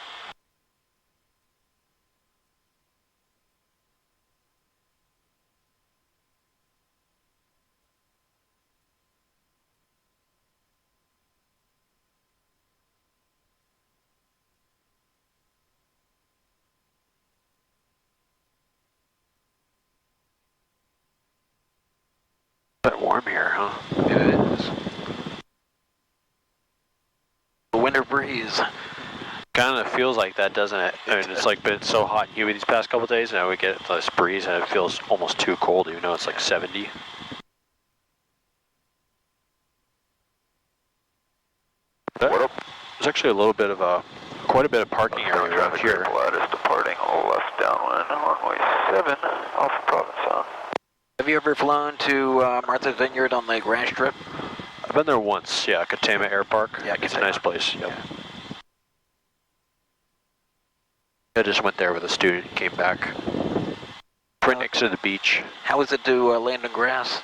A bit warm here, huh? It is. A winter breeze. Kind of feels like that, doesn't it? I mean, it's like been so hot and humid these past couple of days. Now we get this breeze and it feels almost too cold, even though it's like 70. There's actually a little bit of quite a bit of parking area around here. Is departing left downwind, runway 7, off Provincetown. Have you ever flown to Martha's Vineyard on the grass strip? I've been there once, yeah, Chatham Air Park. Yeah, It's a Chatham. nice place. Yep. Yeah. I just went there with a student, came back. Right next to the beach. How is it to land on grass?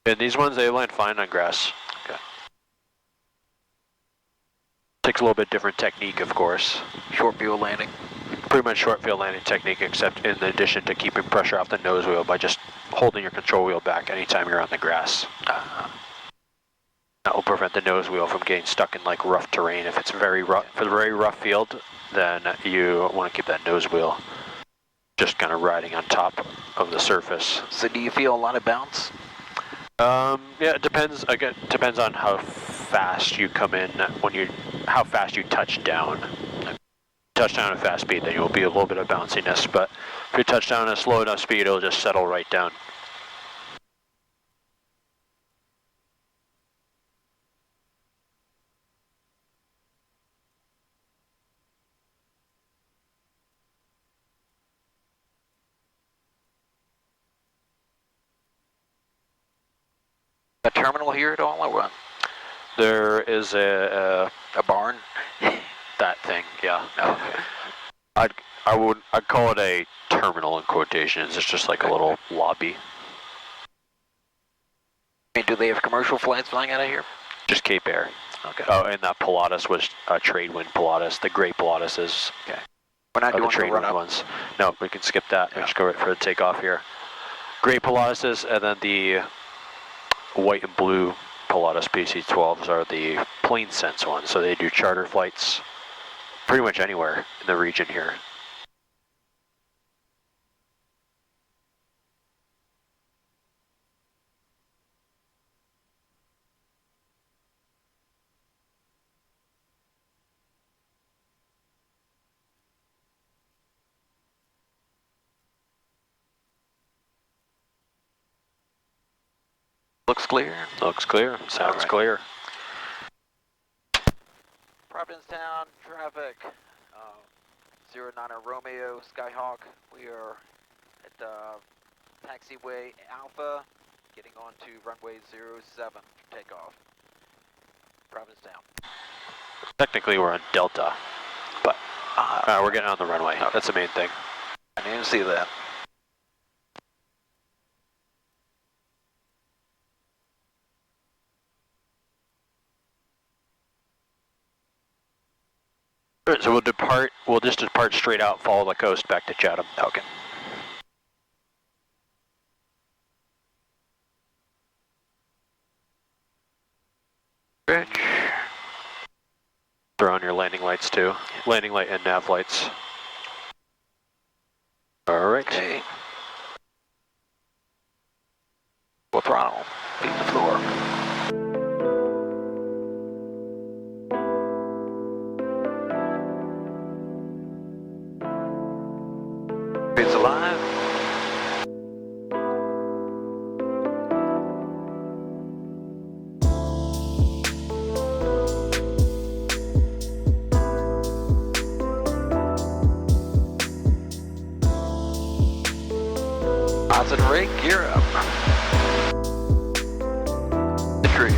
And these ones, they land fine on grass. Okay. Takes a little bit different technique, of course. Short fuel landing. Pretty much short field landing technique, except in addition to keeping pressure off the nose wheel by just holding your control wheel back anytime you're on the grass. That will prevent the nose wheel from getting stuck in like rough terrain. If it's very rough, for the very rough field, then you want to keep that nose wheel just kind of riding on top of the surface. So do you feel a lot of bounce? Yeah, it depends. Again, depends on how fast you come in how fast you touch down. Touch down at fast speed, then you'll be a little bit of bounciness. But if you touch down at a slow enough speed, it'll just settle right down. A terminal here at all, or what? There is A barn? that thing, yeah. Okay. I'd call it a terminal in quotations. It's just like a little lobby. I mean, do they have commercial flights flying out of here? Just Cape Air. Okay. Oh, and that Pilatus was trade wind Pilatus. The gray Pilatus is We're not the doing trade the run wind up. ones. No, we can skip that. Yeah. Just go right for the takeoff here. Gray Pilatuses, and then the white and blue Pilatus PC-12s are the plane sense ones. So they do charter flights pretty much anywhere in the region here. Looks clear. Looks clear. Sounds right. clear. Provincetown traffic. 09 Romeo Skyhawk. We are at taxiway Alpha, getting on to runway 07 for takeoff. Provincetown. Technically, we're on Delta, but we're getting on the runway. Okay. That's the main thing. I didn't see that. Alright, so we'll just depart straight out, follow the coast back to Chatham. Okay. Bridge. Throw on your landing lights too. Landing light and nav lights. Alright. Okay. Full throttle. Feet to the floor. Concentrate, gear up. The trees.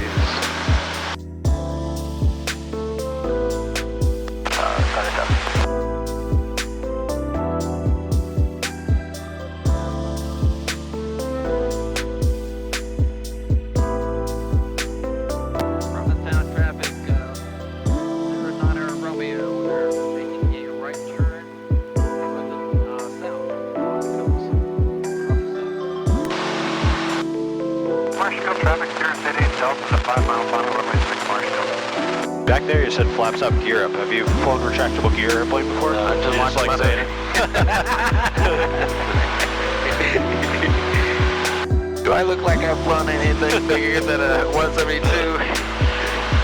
Provincetown traffic, 09 Romeo, we're making a right turn south. Marshfield traffic, 0 City, Delta to 5 mile final, runway 6 Marshfield. Back there you said flaps up, gear up. Have you flown retractable gear airplane before? Just You like saying it? Do I look like I've flown anything bigger than a 172?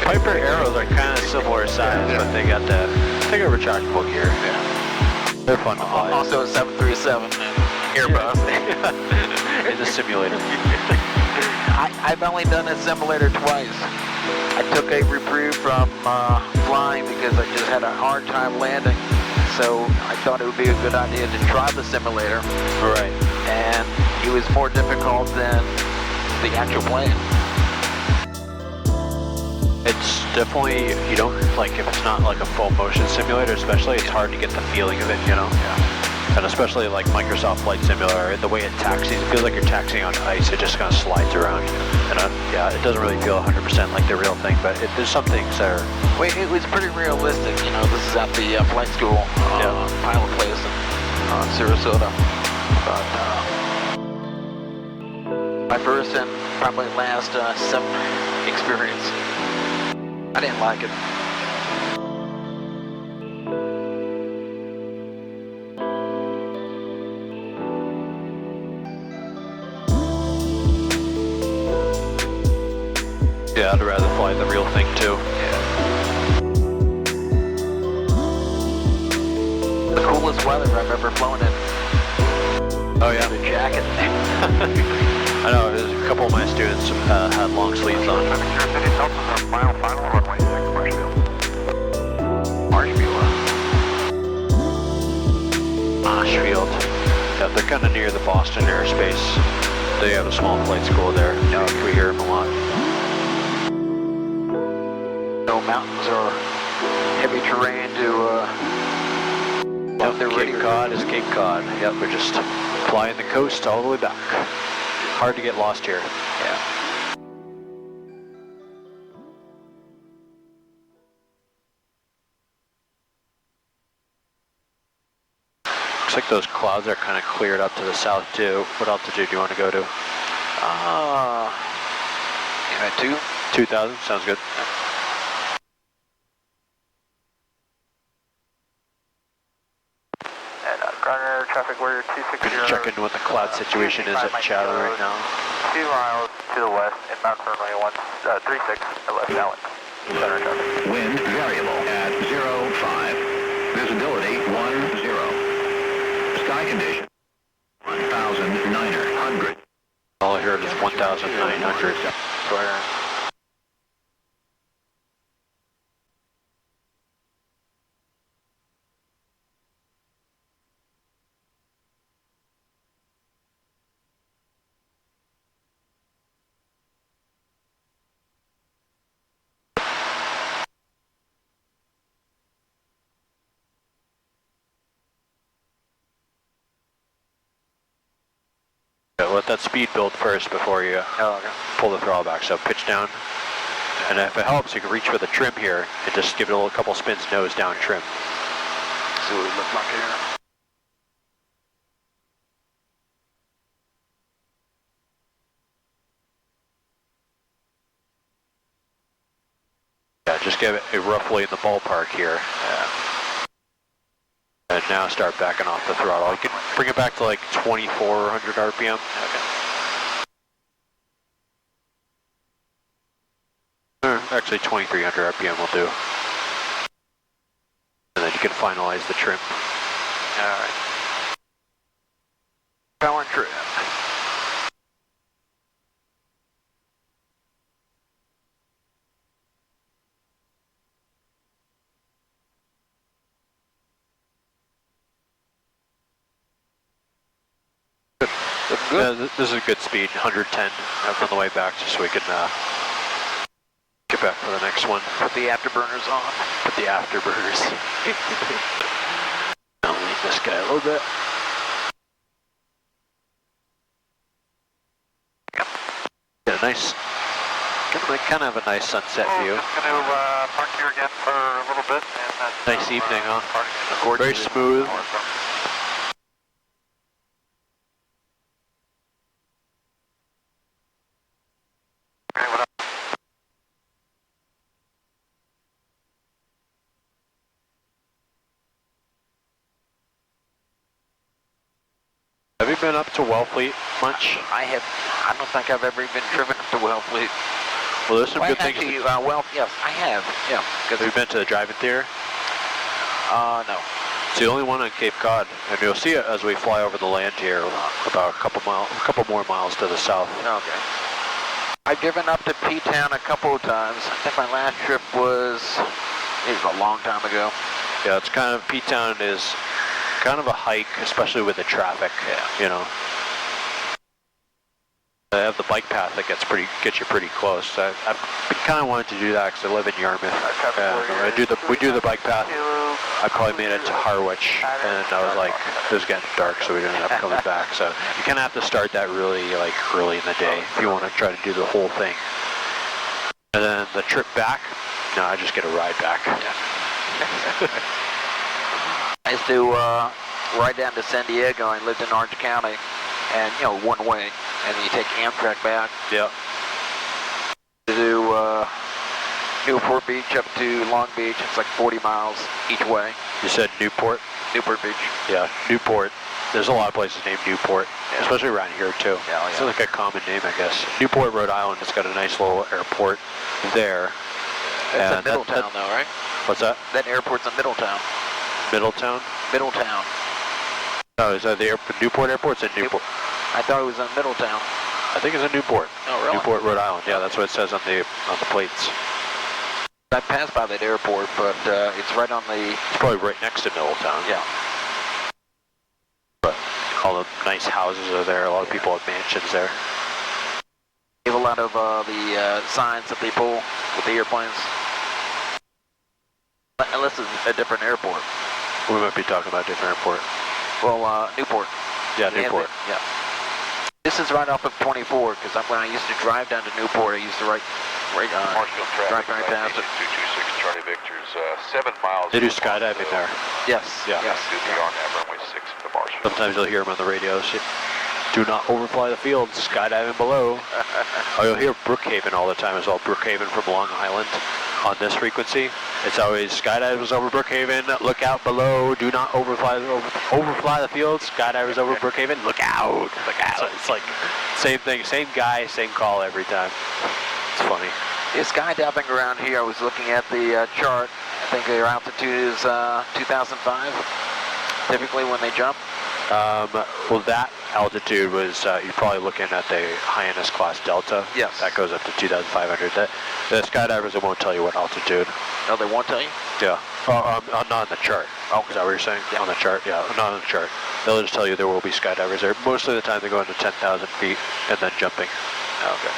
Piper Arrows are kind of similar size, but they got retractable gear. Yeah. They're fun to fly. Also a 737 Airbus. In the simulator. I've only done a simulator twice. I took a reprieve from flying because I just had a hard time landing. So I thought it would be a good idea to try the simulator. Right. And it was more difficult than the actual plane. It's definitely, you don't, like, if it's not like a full motion simulator especially, it's hard to get the feeling of it, you know? Yeah. And especially like Microsoft Flight Simulator, the way it taxis, it feels like you're taxiing on ice, it just kind of slides around. And yeah, it doesn't really feel 100% like the real thing, but there's some things that are... Wait, it was pretty realistic, you know, this is at the flight school pilot place in Sarasota. But my first and probably last sim experience. I didn't like it. Yeah, I'd rather fly the real thing too. The coolest weather I've ever flown in. Oh yeah? The jacket. I know, there's a couple of my students had long sleeves on. City, Delta to mile final, runway 6 Marshfield. Ashfield. Yeah, they're kind of near the Boston airspace. They have a small flight school there. Yeah, we hear them a lot. No mountains or heavy terrain to Cape Cod is Cape Cod. Yep, we're just flying the coast all the way back. Hard to get lost here. Yeah. Looks like those clouds are kind of cleared up to the south too. What altitude do you want to go to? Yeah, 2,000, sounds good. And Garner traffic warrior 260. Just checking what the cloud situation is at Chatham right now. 2 miles to the west, inbound runway 36 at left downwind. Center traffic. Wind variable at 05. Visibility 10. Sky condition 1,900. All I heard is 1,900. Square. Yeah, let that speed build first before you pull the throttle back. So pitch down, and if it helps, you can reach for the trim here and just give it a little couple spins, nose down trim. See what it looks like here. Yeah, just give it roughly in the ballpark here. Yeah. And now start backing off the throttle. You can bring it back to like 2,400 RPM. Okay. Actually 2,300 RPM will do. And then you can finalize the trim. Alright. Power and trim. This is a good speed, 110 on the way back, just so we can get back for the next one. Put the afterburners on. Put the afterburners. I'll leave this guy a little bit. Get a nice, kind of have a nice sunset view. I'm going to park here again for a little bit. And Nice evening, huh? Park Very smooth. Okay, what up? Have you been up to Wellfleet much? I don't think I've ever even driven up to Wellfleet. Well, there's some Well, good things. actually, yes, I have. Yeah. Have you been to the drive-in theater? No. It's the only one on Cape Cod, and you'll see it as we fly over the land here, about a couple more miles to the south. Okay. I've driven up to P-Town a couple of times. I think my last trip was a long time ago. Yeah, it's kind of, P-Town is kind of a hike, especially with the traffic. Yeah. You know. They have the bike path that gets you pretty close. I've kind of wanted to do that because I live in Yarmouth. We do the bike path. I probably made it to Harwich, and I was like, it was getting dark, so we didn't end up coming back. So you kind of have to start that really early in the day if you want to try to do the whole thing. And then the trip back, no, I just get a ride back. I used to ride down to San Diego. I lived in Orange County, and one way, and then you take Amtrak back. Yeah. To do Newport Beach up to Long Beach. It's like 40 miles each way. You said Newport? Newport Beach. Yeah, Newport. There's a lot of places named Newport, especially around here too. Yeah. It's like a common name, I guess. Newport, Rhode Island, it's got a nice little airport there. That's in Middletown, though, right? What's that? That airport's in Middletown. Middletown? Middletown. No, is that the Newport Airport? It's in Newport. I thought it was in Middletown. I think it's in Newport. Oh, really? Newport, Rhode Island. Yeah, that's what it says on the plates. I passed by that airport, but it's right on the... It's probably right next to Middletown. Yeah. But all the nice houses are there. A lot of people have mansions there. They have a lot of the signs that they pull with the airplanes. Unless it's a different airport. We might be talking about a different airport. Well, Newport. Yeah, Newport. Yeah. This is right off of 24, because when I used to drive down to Newport, I used to Marshfield drive traffic, right past it. 226 Charlie Victor's 7 miles. They do skydiving there. Yes. Yeah. Yes. On that runway 6 to Marshfield. Sometimes you'll hear them on the radios. Do not overfly the field, skydiving below. Oh, you'll hear Brookhaven all the time as well. Brookhaven from Long Island on this frequency. It's always skydivers over Brookhaven, look out below, do not overfly the field, skydivers over Brookhaven, look out, look out. So it's like same thing, same guy, same call every time. It's funny. Yeah, skydiving around here, I was looking at the chart. I think their altitude is 2005, typically when they jump. Well, that altitude was, you're probably looking at the Hyannis class Delta. Yes. That goes up to 2,500. The skydivers, they won't tell you what altitude. No, they won't tell you? Yeah. Not on the chart. Oh, is that what you're saying? Yeah. On the chart, yeah. Not on the chart. They'll just tell you there will be skydivers there. Most of the time they go into 10,000 feet and then jumping. Okay.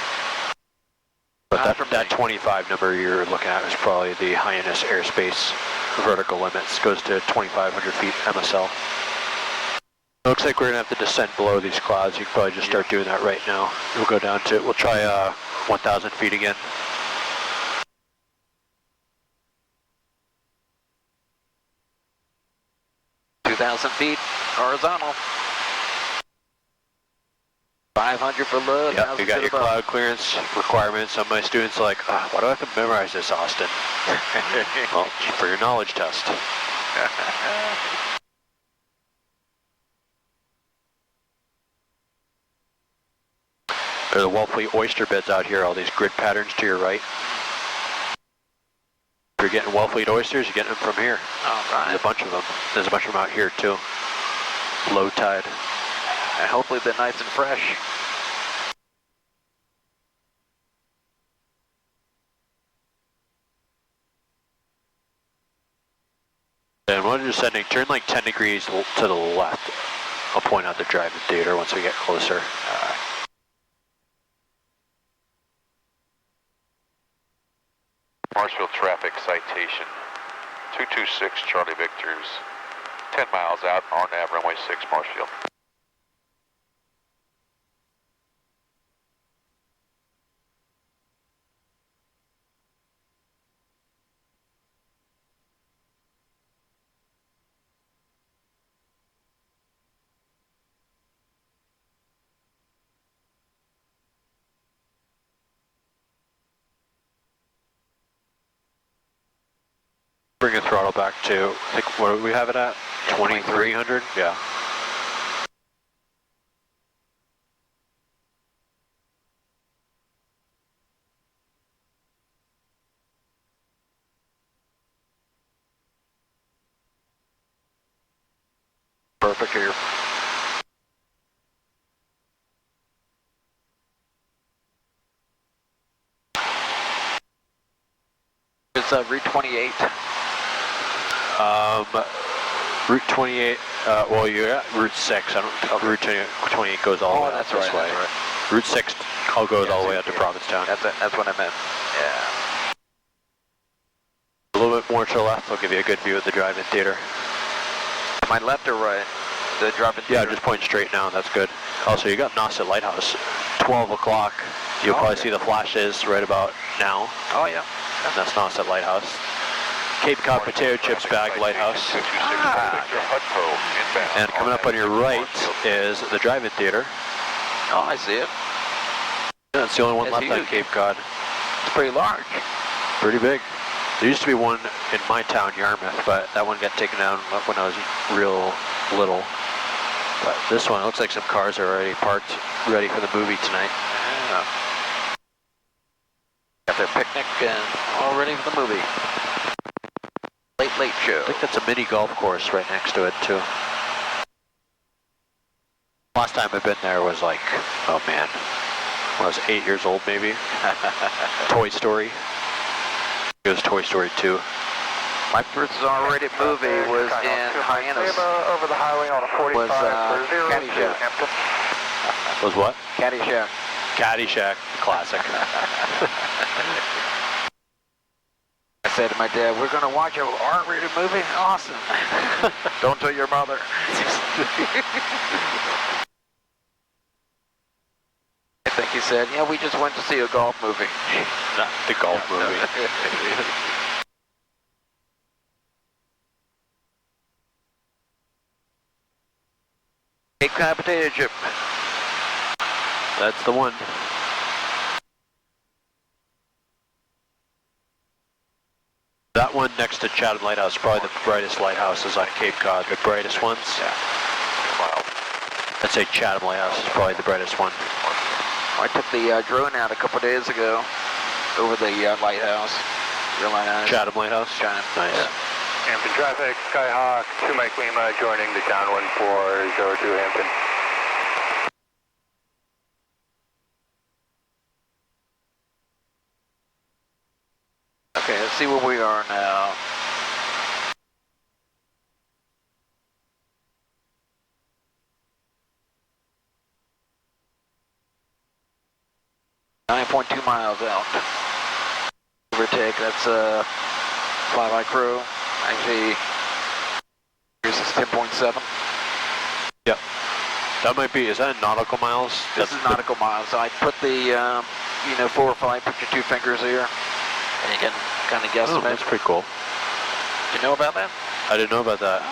But that 25 number you're looking at is probably the Hyannis airspace vertical limits. Goes to 2,500 feet MSL. Looks like we're going to have to descend below these clouds. You can probably just start doing that right now. We'll go down to, we'll try 1,000 feet again. feet horizontal. 500 for low. Yeah, you got your cloud clearance requirements. Some of my students are like, why do I have to memorize this, Austin? Well, for your knowledge test. There are the Wellfleet oyster beds out here, all these grid patterns to your right. If you're getting Wellfleet oysters, you're getting them from here. All right. There's a bunch of them. There's a bunch of them out here too. Low tide. And hopefully they're nice and fresh. And when you're descending, turn like 10 degrees to the left I'll point out the driving theater once we get closer. Marshfield traffic citation 226 Charlie Victor's 10 miles out on nav runway 6 Marshfield. Bring the throttle back to, I think, what do we have it at? 2300? Yeah. Perfect here. It's Route 28. Route 28, well, you're at Route 6. I don't, Route 28 goes all the way out that's this right, way. that's right. Route 6 goes all the way out to Provincetown. That's what I meant. Yeah. A little bit more to the left, I'll give you a good view of the drive-in theater. My left or right? The drop-in Yeah, theater? just point straight now, that's good. Also, you got Nauset Lighthouse, 12 o'clock. You'll probably see the flashes right about now. Oh, yeah. And that's Nauset Lighthouse. Cape Cod Potato Chips Bag Lighthouse. 226 Victor Hutpo inbound. And coming up on your right is the drive-in theater. Oh, I see it. Yeah, it's the only one It's left on huge. Cape Cod. It's pretty large. Pretty big. There used to be one in my town, Yarmouth, but that one got taken down when I was real little. But this one, it looks like some cars are already parked, ready for the movie tonight. Yeah. Got their picnic and all ready for the movie. Late show. I think that's a mini golf course right next to it, too. Last time I've been there was like, oh man, when I was 8 years old maybe. Toy Story. It was Toy Story 2. My first R-rated movie was in Hyannis. Over the highway on a 45 Was, for 02 Caddyshack. Hampton. Was what? Caddyshack. Caddyshack, classic. I said to my dad, we're going to watch an R-rated movie? Awesome. Don't tell your mother. I think he said, yeah, we just went to see a golf movie. Not the golf movie. Cape Cod potato chip. That's the one. That one next to Chatham Lighthouse, probably the brightest lighthouses on Cape Cod, the brightest ones. Yeah. I'd say Chatham Lighthouse is probably the brightest one. I took the drone out a couple days ago over the lighthouse. Your lighthouse. Chatham Lighthouse? Chatham. Nice. Yeah. Hampton traffic, Skyhawk, 2 Mike Lima joining the down 1402 Hampton. Okay, let's see where we are now. .2 miles out. Give or take, that's fly-by crew. Actually, here's this 10.7. Yep. That might be, is that in nautical miles? This is nautical miles. So I put the, 4 or 5, put your 2 fingers here, and you can kind of guesstimate. Oh, that's pretty cool. You know about that? I didn't know about that.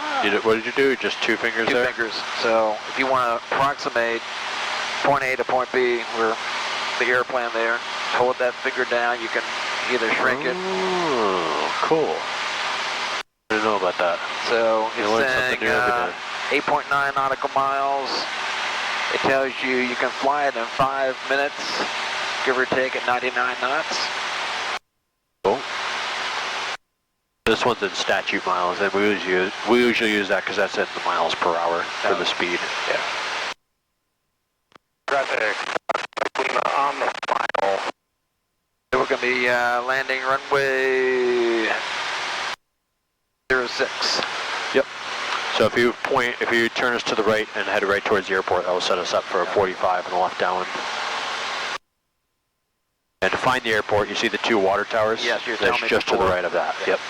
What did you do? Just 2 fingers 2 there? fingers. So if you want to approximate point A to point B, where the airplane there, hold that finger down, you can either shrink it. Oh, cool. I didn't know about that. So You it's learn saying something new every day. 8.9 nautical miles. It tells you can fly it in 5 minutes, give or take at 99 knots. Cool. This one's in statute miles, and we usually use that because that's in the miles per hour for the speed. Yeah. Traffic, Lima on the final. So we're going to be landing runway 06. Yep. So if you turn us to the right and head right towards the airport, that will set us up for a 45 and a left downwind. And to find the airport, you see the 2 water towers? Yes, you're That's telling me just to the before. right of that. Yeah. Yep.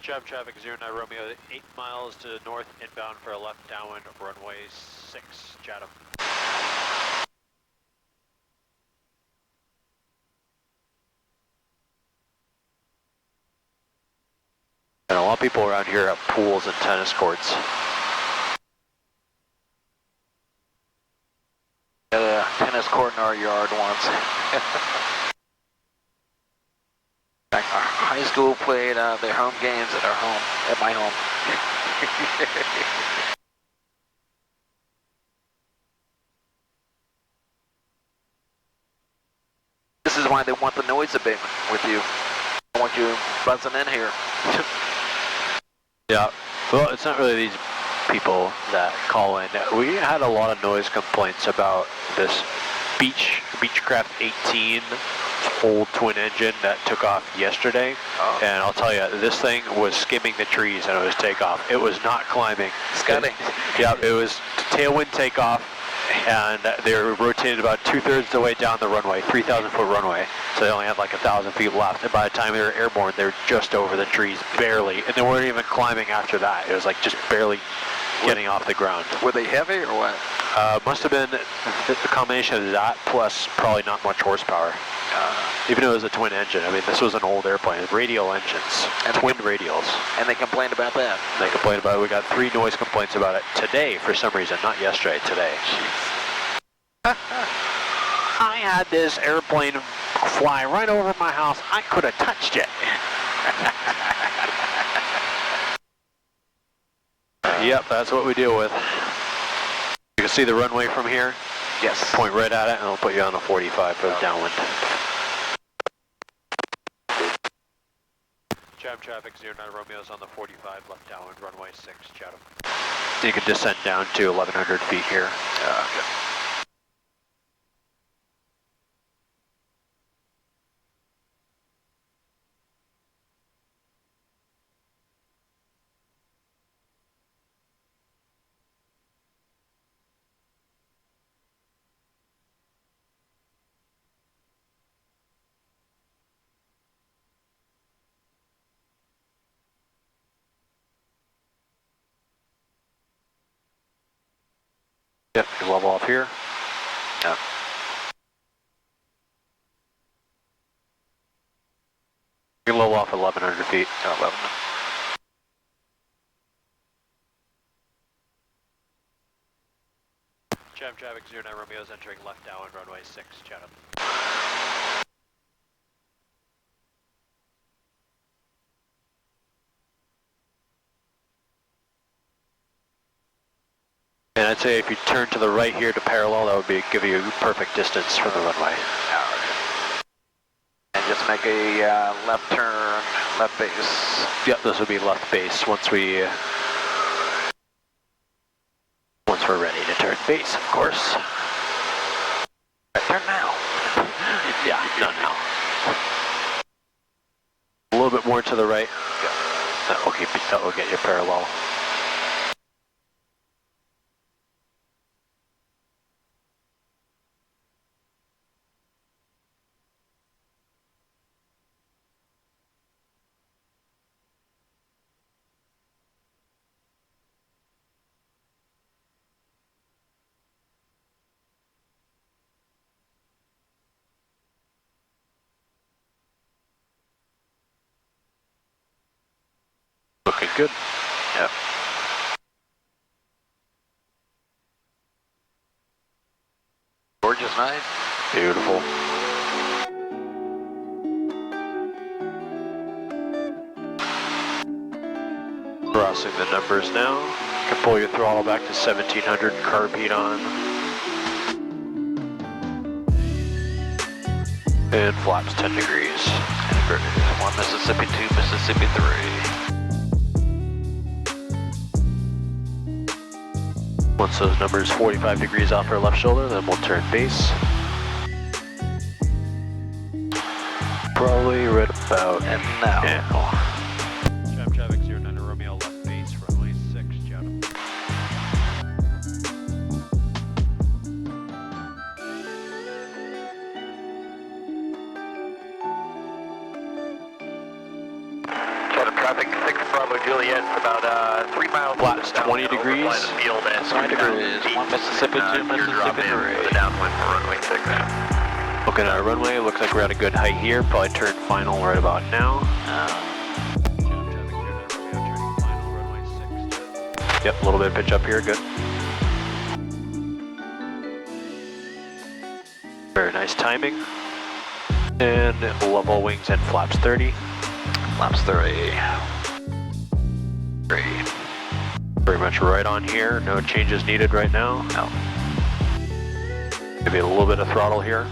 Chatham traffic 09 Romeo, 8 miles to the north inbound for a left downwind, runway 6, Chatham. And a lot of people around here have pools and tennis courts. Got a tennis court in our yard once. Our high school played their home games at our home, at my home. This is why they want the noise abatement with you. I want you buzzing in here. Yeah, well, it's not really these people that call in. We had a lot of noise complaints about this Beechcraft 18 old twin engine that took off yesterday. Oh. And I'll tell you, this thing was skimming the trees and it was takeoff. It was not climbing. Scudding. Yeah, it was tailwind takeoff, and they were rotated about 2/3 the way down the runway, 3,000-foot runway. So they only had like 1,000 feet left. And by the time they were airborne, they were just over the trees, barely. And they weren't even climbing after that. It was like just barely getting off the ground. Were they heavy or what? Must have been a combination of that plus probably not much horsepower. Even though it was a twin engine. I mean, this was an old airplane, radial engines, and twin radials. And they complained about that? They complained about it. We got 3 noise complaints about it today for some reason, not yesterday, today. I had this airplane fly right over my house. I could have touched it. Yep, that's what we deal with. You can see the runway from here? Yes. Point right at it and I'll put you on the 45 for the downwind. Chatham traffic 09 Romeo's on the 45, left downwind, runway 6, Chatham. You can descend down to 1,100 feet here. Okay. Yep, you level off here. Yeah. You can level off at 1,100 feet. 11. Chatham traffic 09 Romeo's entering left downwind, runway 6, Chatham. And I'd say if you turn to the right here to parallel, that would give you perfect distance from the runway. Alright. And just make a left turn, left base. Yep, this will be left base once we're ready to turn base, of course. Right, turn now. Yeah, not now. A little bit more to the right. Yeah. That will get you parallel. Looking good. Yep. Gorgeous night. Beautiful. Crossing the numbers now. You can pull your throttle back to 1700, carb heat on. And flaps 10 degrees. 10 degrees. 1 Mississippi, 2 Mississippi, 3. Once those numbers 45 degrees off our left shoulder, then we'll turn base. Probably right about And now. Chatham traffic 09 Romeo left base, runway 6, Chatham. Chatham traffic 6 Bravo Juliet, about 3 miles. Flaps 20 degrees. The field at 20 degrees. 1 Mississippi, 2 Mississippi, 3. The downwind for runway 6 now. Looking at our runway, looks like we're at a good height here. Probably turn final right about now. Yep, a little bit of pitch up here, good. Very nice timing. And level wings and flaps 30. Flaps 3. 3. Very much right on here. No changes needed right now. No. Maybe a little bit of throttle here.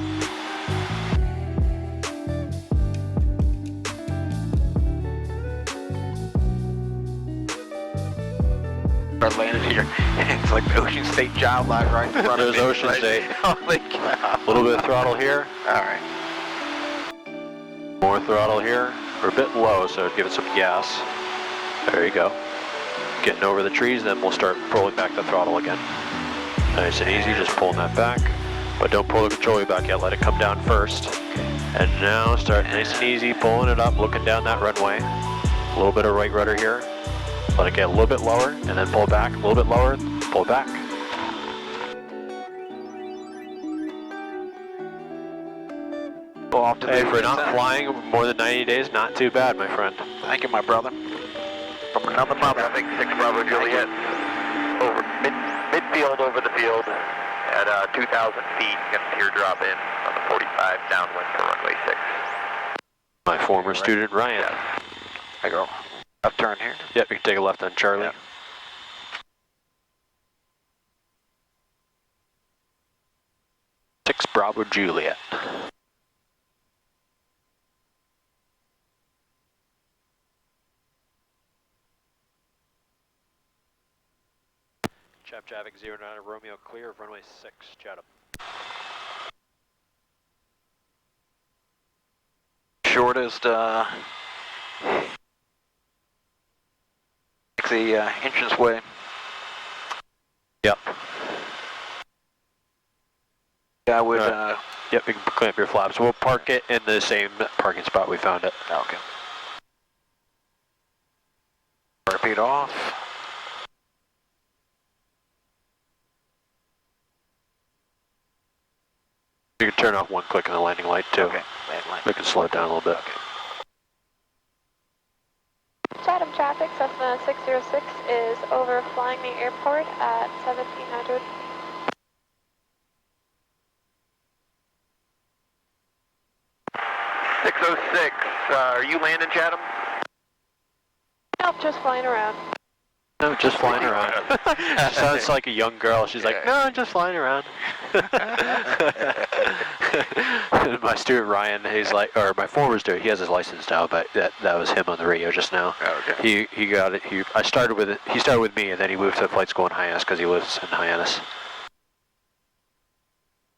Our landed here. It's like the Ocean State job line right in front of There's me. Ocean State. Holy cow. A little bit of throttle here. Alright. More throttle here. We're a bit low, so give it some gas. There you go. Getting over the trees, then we'll start pulling back the throttle again. Nice and easy, just pulling that back. But don't pull the controller back yet, let it come down first. And now start nice and easy, pulling it up, looking down that runway. A little bit of right rudder here. Let it get a little bit lower, and then pull back. A little bit lower, pull back. Go off to Hey, the for not center. flying more than 90 days, not too bad, my friend. Thank you, my brother. From another mother. Traffic 6 Bravo Juliet, over midfield over the field at 2,000 feet. Gonna teardrop in on the 45 downwind for runway 6. My former student, Ryan. I go left turn here. Yep, you can take a left on Charlie. Yep. Six Bravo Juliet. Chatham traffic 09 Romeo clear of runway 6, Chatham. Shortest, the entrance way. Yep. I would, Yep, you can clamp your flaps. We'll park it in the same parking spot we found it. okay. Repeat off. You can turn off one click in the landing light too. Okay. Landing light. We can slow it down a little bit. Chatham traffic, Cessna 606 is overflying the airport at 1700. Are you landing, Chatham? Nope, just flying around. No, just flying around. She sounds like a young girl. She's like, no, just flying around. My student Ryan, he's like, or my former student, he has his license now, but that was him on the radio just now. Okay. He got it. He started with me, and then he moved to the flight school in Hyannis because he lives in Hyannis.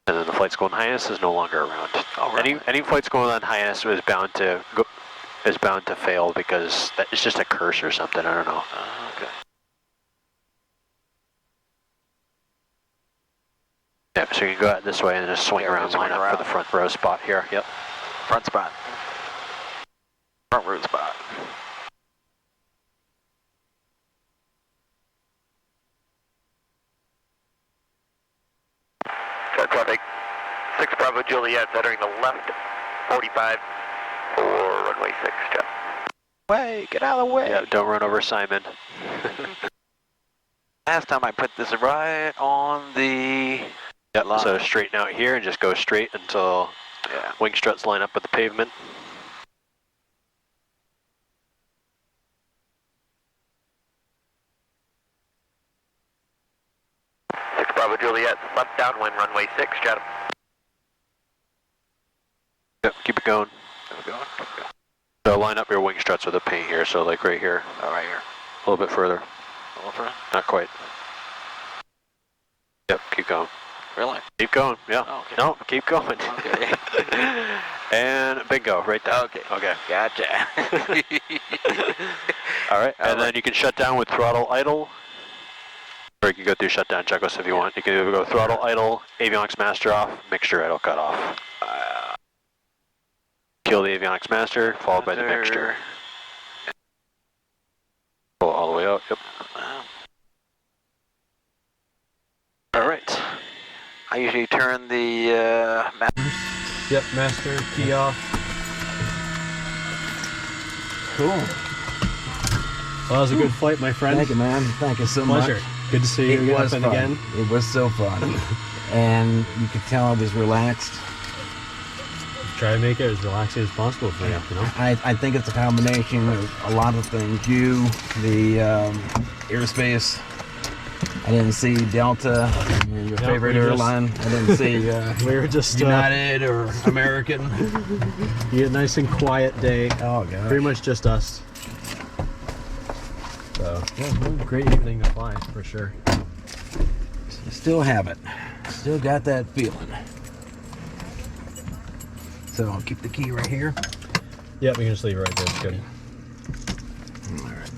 And then the flight school in Hyannis is no longer around. Oh, really? Any flight school in Hyannis is bound to fail because it's just a curse or something. I don't know. Okay. Yep, so you can go out this way and just swing around, line up for the front row spot here. Yep. Front spot. Front row spot. Traffic 6 Bravo Juliet, entering the left 45 for runway 6, Jeff. Way, get out of the way. Yeah, don't run over Simon. Last time I put this right on the Yep, line. so straighten out here and just go straight until wing struts line up with the pavement. Bravo Juliet, left downwind, runway 6, Chatham. Yep, keep it going. Keep it going. So line up your wing struts with the paint here, so like right here. Oh, right here. A little bit further. A little further? Not quite. Yep, keep going. Really? Keep going, yeah. Oh, okay. No, keep going. Okay. And bingo, right there. Okay. Okay. Gotcha. All right, All and then you can shut down with throttle idle, or you can go through shutdown checklist if you want. You can either go throttle idle, avionics master off, mixture idle cut off. Kill the avionics master, followed by the mixture. Pull all the way out, yep. All right. I usually turn the Yep, master, key off. Cool. Well, that was a good flight, my friend. Thank you, man. Thank you so Pleasure. much. Good to see you It was again. fun. Again. It was so fun. And you could tell I was relaxed. Try to make it as relaxing as possible for you, you know? I think it's a combination of a lot of things. You, the airspace. I didn't see Delta, your favorite we just- airline. I didn't see We were just United or American. You get a nice and quiet day. Oh, God. Pretty much just us. So, yeah, great evening to fly, for sure. Still have it. Still got that feeling. So I'll keep the key right here. Yeah, we can just leave it right there. It's good. All right.